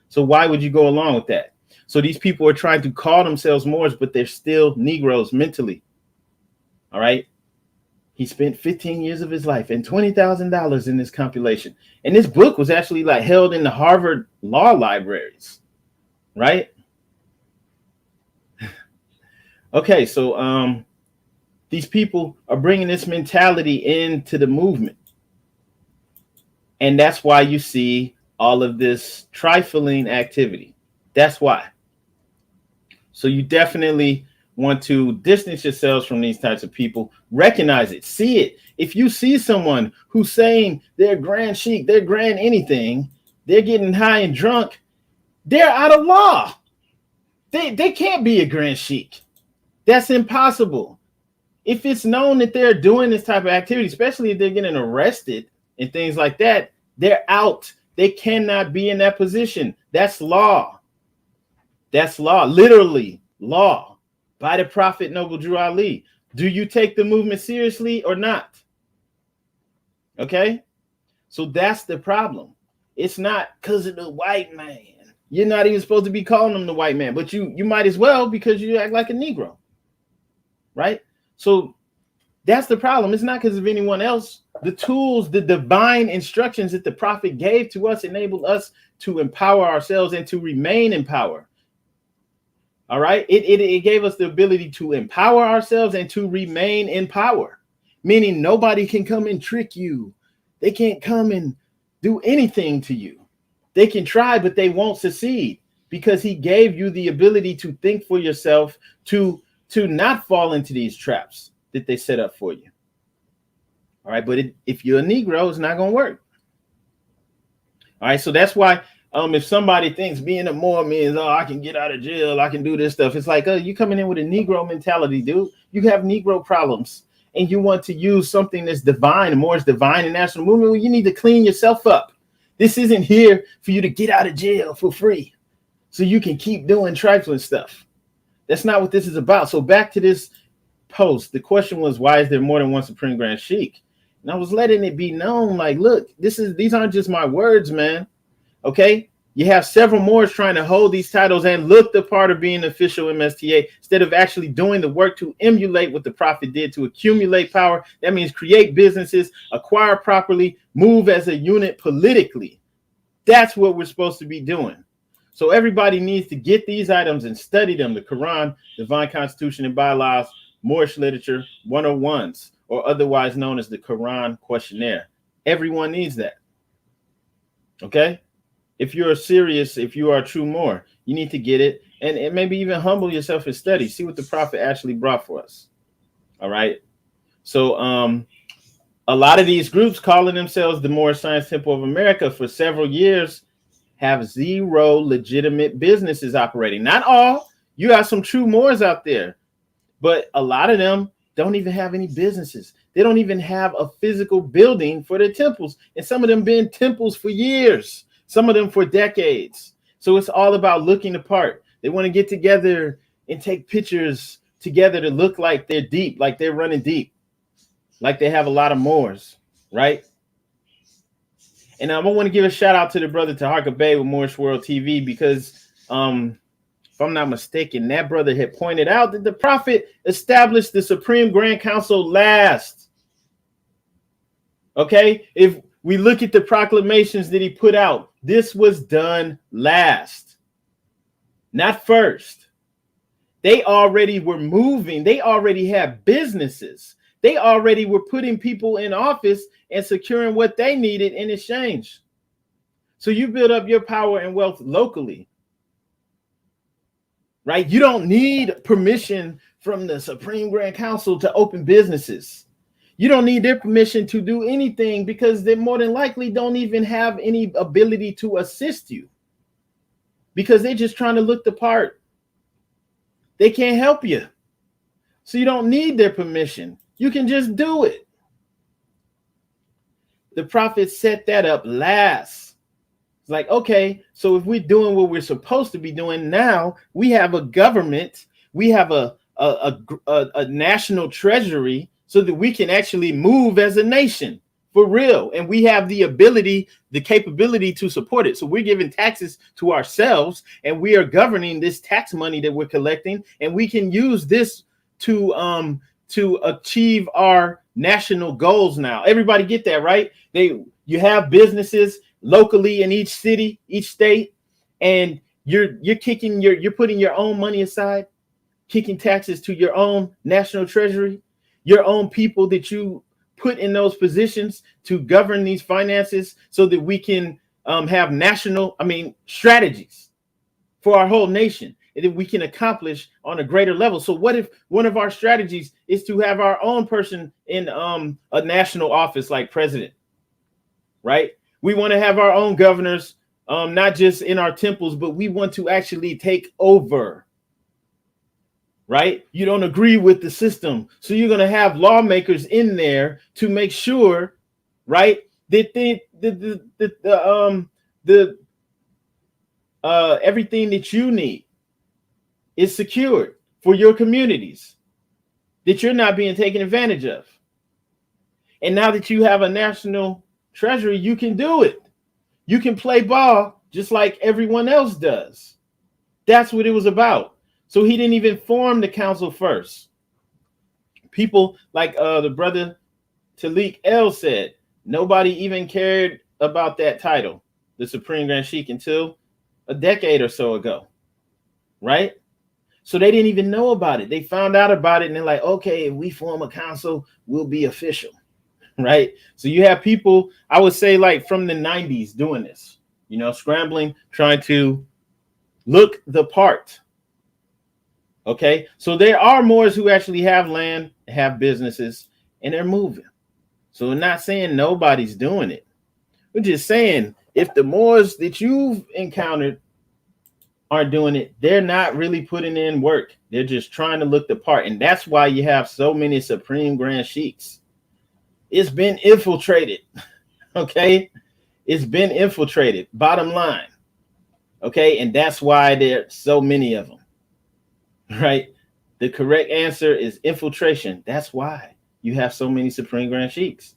So why would you go along with that? So these people are trying to call themselves Moors, but they're still Negroes mentally. All right. He spent 15 years of his life and $20,000 in this compilation. And this book was actually like held in the Harvard law libraries. Right. Okay. So these people are bringing this mentality into the movement. And that's why you see all of this trifling activity. That's why. So you definitely want to distance yourselves from these types of people. Recognize it. See it. If you see someone who's saying they're grand chic, they're grand anything, they're getting high and drunk, they're out of law. They can't be a grand chic. That's impossible. If it's known that they're doing this type of activity, especially if they're getting arrested and things like that, they're out. They cannot be in that position. That's law. That's law, literally law, by the Prophet Noble Drew Ali. Do you take the movement seriously or not? Okay, so that's the problem. It's not because of the white man. You're not even supposed to be calling him the white man, but you might as well, because you act like a Negro, right? So that's the problem. It's not because of anyone else. The tools, the divine instructions that the Prophet gave to us enabled us to empower ourselves and to remain in power. All right. It gave us the ability to empower ourselves and to remain in power, meaning nobody can come and trick you. They can't come and do anything to you. They can try, but they won't succeed, because he gave you the ability to think for yourself, to not fall into these traps that they set up for you. All right. But if you're a Negro, it's not going to work. All right. So that's why if somebody thinks being a Moor means, oh, I can get out of jail, I can do this stuff, it's like, oh, you coming in with a Negro mentality, dude. You have Negro problems and you want to use something that's divine, Moor's divine and national movement. Well, you need to clean yourself up. This isn't here for you to get out of jail for free so you can keep doing trifling stuff. That's not what this is about. So back to this post. The question was, why is there more than one Supreme Grand Sheik? And I was letting it be known, like, look, these aren't just my words, man. Okay, you have several Moors trying to hold these titles and look the part of being official MSTA instead of actually doing the work to emulate what the Prophet did to accumulate power. That means create businesses, acquire properly, move as a unit politically. That's what we're supposed to be doing. So everybody needs to get these items and study them: the Quran, Divine Constitution and Bylaws, Moorish Literature 101s, or otherwise known as the Quran Questionnaire. Everyone needs that. Okay? If you're serious, if you are a true Moor, you need to get it and maybe even humble yourself and study. See what the Prophet actually brought for us. All right. So a lot of these groups calling themselves the Moorish Science Temple of America for several years have zero legitimate businesses operating. Not all. You have some true Moors out there, but a lot of them don't even have any businesses. They don't even have a physical building for their temples. And some of them been temples for years. Some of them for decades. So it's all about looking the part. They want to get together and take pictures together to look like they're deep, like they're running deep, like they have a lot of Moors, right? And I want to give a shout out to the brother Taharka Bey with Moorish World TV, because if I'm not mistaken, that brother had pointed out that the Prophet established the Supreme Grand Council last. Okay, We look at the proclamations that he put out. This was done last, not first. They already were moving. They already have businesses. They already were putting people in office and securing what they needed in exchange. So you build up your power and wealth locally, right? You don't need permission from the Supreme Grand Council to open businesses. You don't need their permission to do anything because they more than likely don't even have any ability to assist you because they're just trying to look the part. They can't help you. So you don't need their permission. You can just do it. The prophet set that up last. It's like, okay, so if we're doing what we're supposed to be doing now, we have a government, we have a national treasury so that we can actually move as a nation for real. And we have the ability, the capability to support it. So we're giving taxes to ourselves and we are governing this tax money that we're collecting. And we can use this to achieve our national goals now. Everybody get that, right? You have businesses locally in each city, each state, and you're putting your own money aside, kicking taxes to your own national treasury, your own people that you put in those positions to govern these finances so that we can have strategies for our whole nation and that we can accomplish on a greater level. So what if one of our strategies is to have our own person in a national office like president, right? We want to have our own governors, not just in our temples, but we want to actually take over. Right? You don't agree with the system. So you're going to have lawmakers in there to make sure, right, that everything that you need is secured for your communities, that you're not being taken advantage of. And now that you have a national treasury, you can do it. You can play ball just like everyone else does. That's what it was about. So he didn't even form the council first. People like the brother Talik El said, nobody even cared about that title, the Supreme Grand Sheikh, until a decade or so ago, right? So they didn't even know about it. They found out about it and they're like, okay, if we form a council, we'll be official, right? So you have people, I would say like from the 90s doing this, scrambling, trying to look the part. Okay, so there are Moors who actually have land, have businesses, and they're moving. So we're not saying nobody's doing it. We're just saying if the Moors that you've encountered aren't doing it, they're not really putting in work. They're just trying to look the part. And that's why you have so many Supreme Grand Sheiks. It's been infiltrated. Okay, it's been infiltrated. Bottom line. Okay, and that's why there's so many of them. Right? The correct answer is infiltration. That's why you have so many Supreme Grand Sheiks.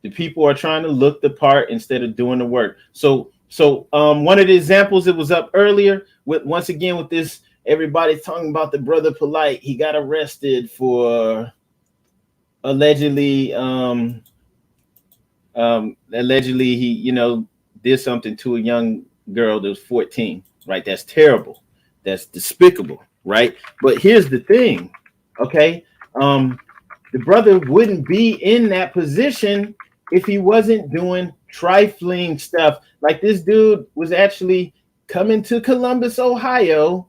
The people are trying to look the part instead of doing the work. So one of the examples that was up earlier with this, everybody's talking about the brother Polite. He got arrested for allegedly he did something to a young girl that was 14. Right? That's terrible. That's despicable, right? But here's the thing, okay? The brother wouldn't be in that position if he wasn't doing trifling stuff. Like this dude was actually coming to Columbus, Ohio,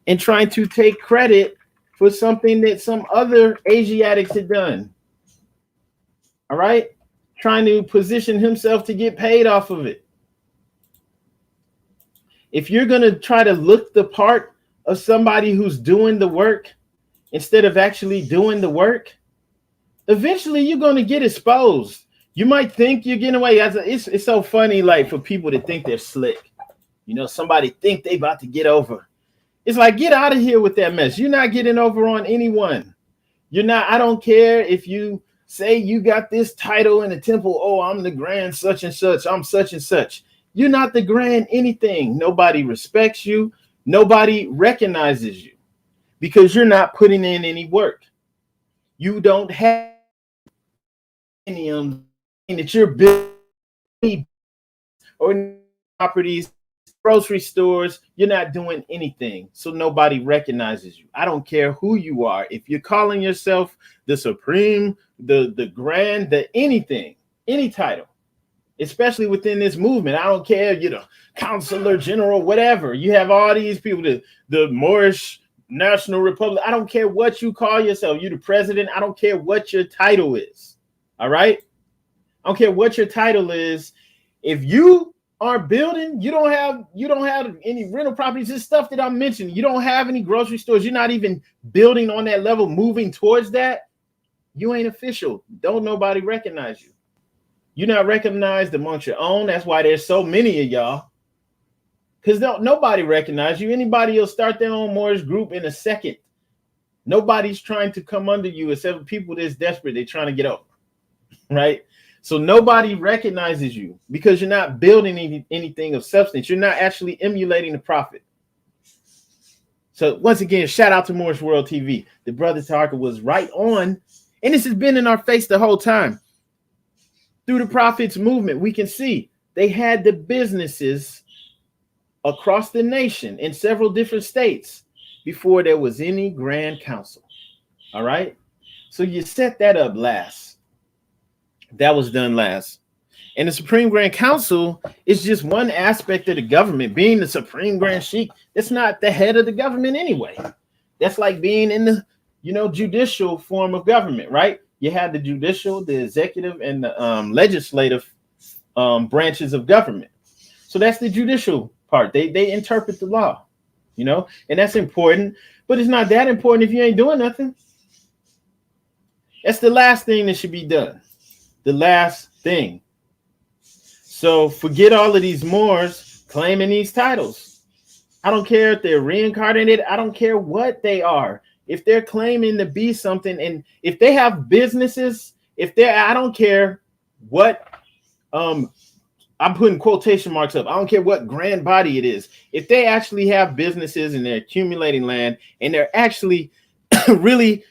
and trying to take credit for something that some other Asiatics had done. All right? Trying to position himself to get paid off of it. If you're going to try to look the part of somebody who's doing the work instead of actually doing the work, eventually you're going to get exposed. You might think you're getting away. It's so funny, like for people to think they're slick. Somebody think they about to get over. It's like, get out of here with that mess. You're not getting over on anyone. You're not. I don't care if you say you got this title in the temple. Oh, I'm the grand such and such. I'm such and such. You're not the grand anything. Nobody respects you. Nobody recognizes you because you're not putting in any work. You don't have any that you're building or properties, grocery stores, you're not doing anything. So nobody recognizes you. I don't care who you are. If you're calling yourself the supreme, the grand, the anything, any title, especially within this movement, I don't care, you know, counselor general, whatever. You have all these people, the Moorish National Republic. I don't care what you call yourself. You the president. I don't care what your title is. All right. I don't care what your title is. If you are building, you don't have any rental properties, this stuff that I'm mentioning. You don't have any grocery stores. You're not even building on that level, moving towards that. You ain't official. Don't nobody recognize you. You're not recognized amongst your own. That's why there's so many of y'all. Because nobody recognize you. Anybody will start their own Moorish group in a second. Nobody's trying to come under you except people that's desperate. They're trying to get over. Right? So nobody recognizes you because you're not building anything of substance. You're not actually emulating the prophet. So once again, shout out to Moorish World TV. The brother Tarka was right on. And this has been in our face the whole time. Through the prophet's movement, we can see they had the businesses across the nation in several different states before there was any grand council. All right. So you set that up last. That was done last. And the Supreme Grand Council is just one aspect of the government. Being the Supreme Grand Sheikh, that's not the head of the government anyway. That's like being in the, judicial form of government, right? You have the judicial, the executive, and the legislative branches of government. So that's the judicial part. They interpret the law, and that's important. But it's not that important if you ain't doing nothing. That's the last thing that should be done. The last thing. So forget all of these Moors claiming these titles. I don't care if they're reincarnated. I don't care what they are. If they're claiming to be something, and if they have businesses, I don't care what, I'm putting quotation marks up. I don't care what grand body it is. If they actually have businesses and they're accumulating land and they're actually really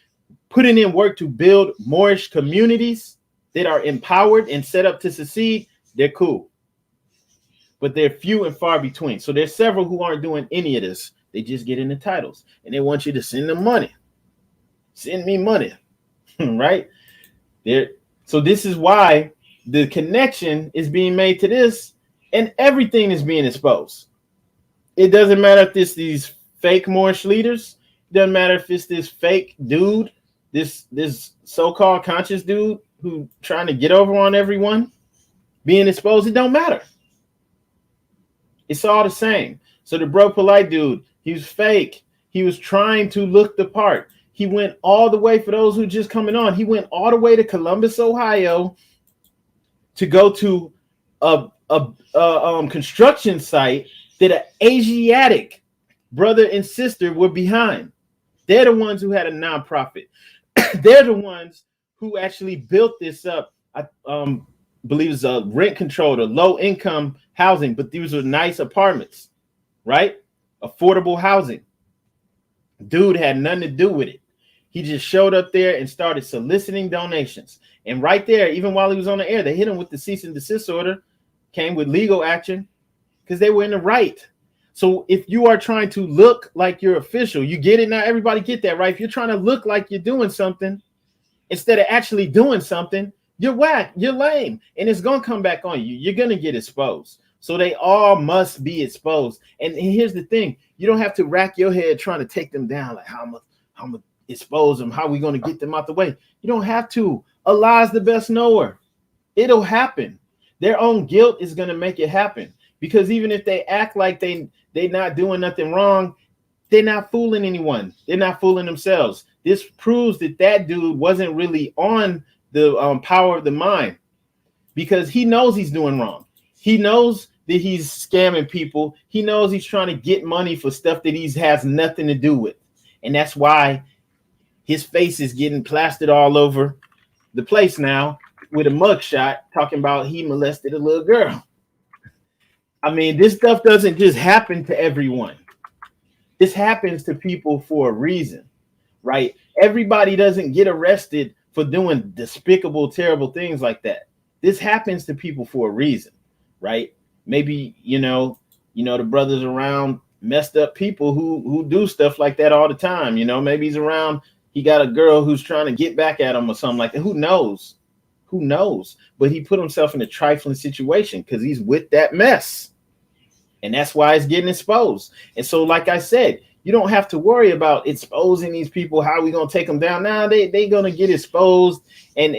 putting in work to build Moorish communities that are empowered and set up to succeed, they're cool. But they're few and far between. So there's several who aren't doing any of this. They just get in the titles and they want you to send them money. Send me money, right? So this is why the connection is being made to this, and everything is being exposed. It doesn't matter if it's these fake Moorish leaders. It doesn't matter if it's this fake dude, this so-called conscious dude who trying to get over on everyone being exposed. It don't matter. It's all the same. So the bro polite dude, he was fake. He was trying to look the part. He went all the way, for those who just coming on, he went all the way to Columbus, Ohio to go to a construction site that an Asiatic brother and sister were behind. They're the ones who had a nonprofit. They're the ones who actually built this up. I believe it's a rent controlled or low income housing, but these were nice apartments, right? Affordable housing. Dude had nothing to do with it. He just showed up there and started soliciting donations. And right there, even while he was on the air, they hit him with the cease and desist order, came with legal action because they were in the right. So if you are trying to look like you're official, you get it now. Everybody get that, right? If you're trying to look like you're doing something instead of actually doing something, you're whack, you're lame, and it's going to come back on you. You're going to get exposed. So they all must be exposed. And here's the thing. You don't have to rack your head trying to take them down. Like, how I'm going to expose them? How are we going to get them out the way? You don't have to. Allah is the best knower. It'll happen. Their own guilt is going to make it happen. Because even if they act like they're not doing nothing wrong, they're not fooling anyone. They're not fooling themselves. This proves that dude wasn't really on the power of the mind, because he knows he's doing wrong. He knows that he's scamming people. He knows he's trying to get money for stuff that he has nothing to do with. And that's why his face is getting plastered all over the place now with a mugshot talking about he molested a little girl. I mean, this stuff doesn't just happen to everyone. This happens to people for a reason, right? Everybody doesn't get arrested for doing despicable, terrible things like that. this happens to people for a reason, right? Maybe, the brother's around messed up people who do stuff like that all the time. Maybe he's around, he got a girl who's trying to get back at him or something like that. Who knows? But he put himself in a trifling situation because he's with that mess. And that's why it's getting exposed. And so, like I said, you don't have to worry about exposing these people. How are we going to take them down? Now they going to get exposed. And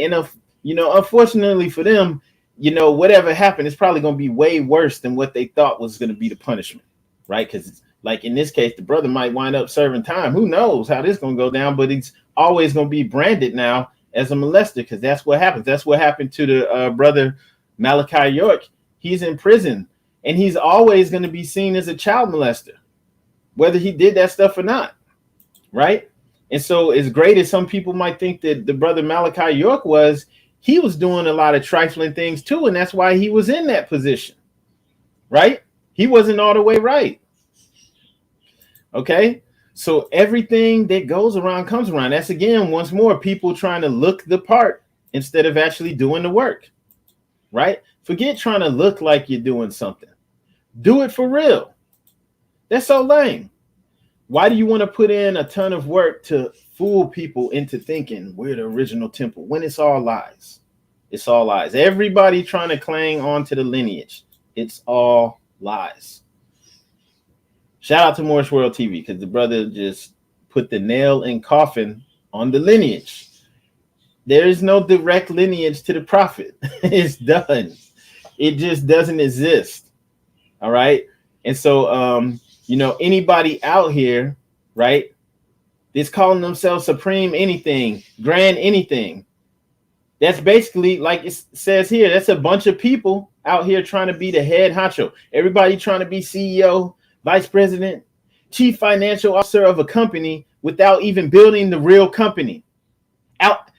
unfortunately for them, whatever happened, it's probably going to be way worse than what they thought was going to be the punishment, right? Because like in this case, the brother might wind up serving time. Who knows how this is going to go down? But it's always going to be branded now as a molester, because that's what happens. That's what happened to the brother Malachi York. He's in prison, and he's always going to be seen as a child molester, whether he did that stuff or not, right? And so as great as some people might think that the brother Malachi York was, he was doing a lot of trifling things too, and that's why he was in that position, right? He wasn't all the way right. Okay? So everything that goes around comes around. That's, again, once more, people trying to look the part instead of actually doing the work, right? Forget trying to look like you're doing something. Do it for real. That's so lame. Why do you want to put in a ton of work to fool people into thinking we're the original temple when it's all lies? It's all lies. Everybody trying to cling on to the lineage. It's all lies. Shout out to Morris World TV, because the brother just put the nail in coffin on the lineage. There is no direct lineage to the prophet. It's done. It just doesn't exist. All right. And so, anybody out here, right, that's calling themselves supreme anything, grand anything, that's basically, like it says here, that's a bunch of people out here trying to be the head honcho. Everybody trying to be CEO, vice president, chief financial officer of a company without even building the real company,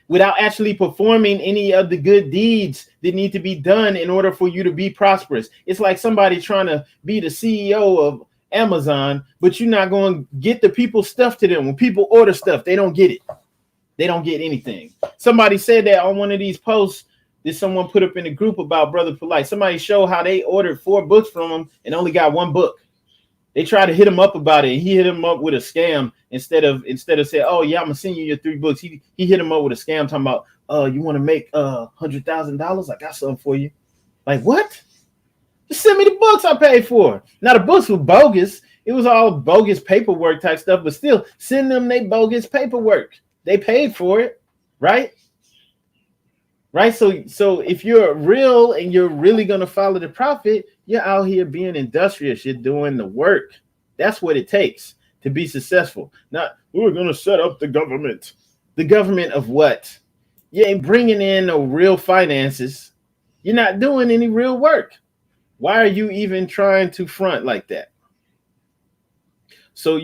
without actually performing any of the good deeds that need to be done in order for you to be prosperous. It's like somebody trying to be the CEO of Amazon, but you're not going to get the people stuff to them. When people order stuff, they don't get it. They don't get anything. Somebody said that on one of these posts that someone put up in the group about Brother Polite. Somebody showed how they ordered 4 books from him and only got 1 book. They tried to hit him up about it, and he hit him up with a scam instead of saying, "Oh yeah, I'm gonna send you your 3 books." He hit him up with a scam talking about, you want to make $100,000? I got something for you. Like, what? Just send me the books I paid for. Now the books were bogus. It was all bogus paperwork type stuff, but still send them they bogus paperwork. They paid for it, right? Right. So if you're real and you're really gonna follow the prophet, you're out here being industrious. You're doing the work. That's what it takes to be successful. Not, we're gonna set up the government. The government of what? You ain't bringing in no real finances. You're not doing any real work. Why are you even trying to front like that? So,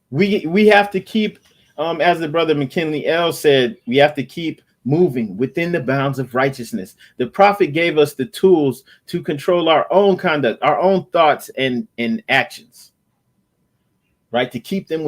we have to keep, as the brother McKinley L said, we have to keep moving within the bounds of righteousness. The prophet gave us the tools to control our own conduct, our own thoughts and actions, right? To keep them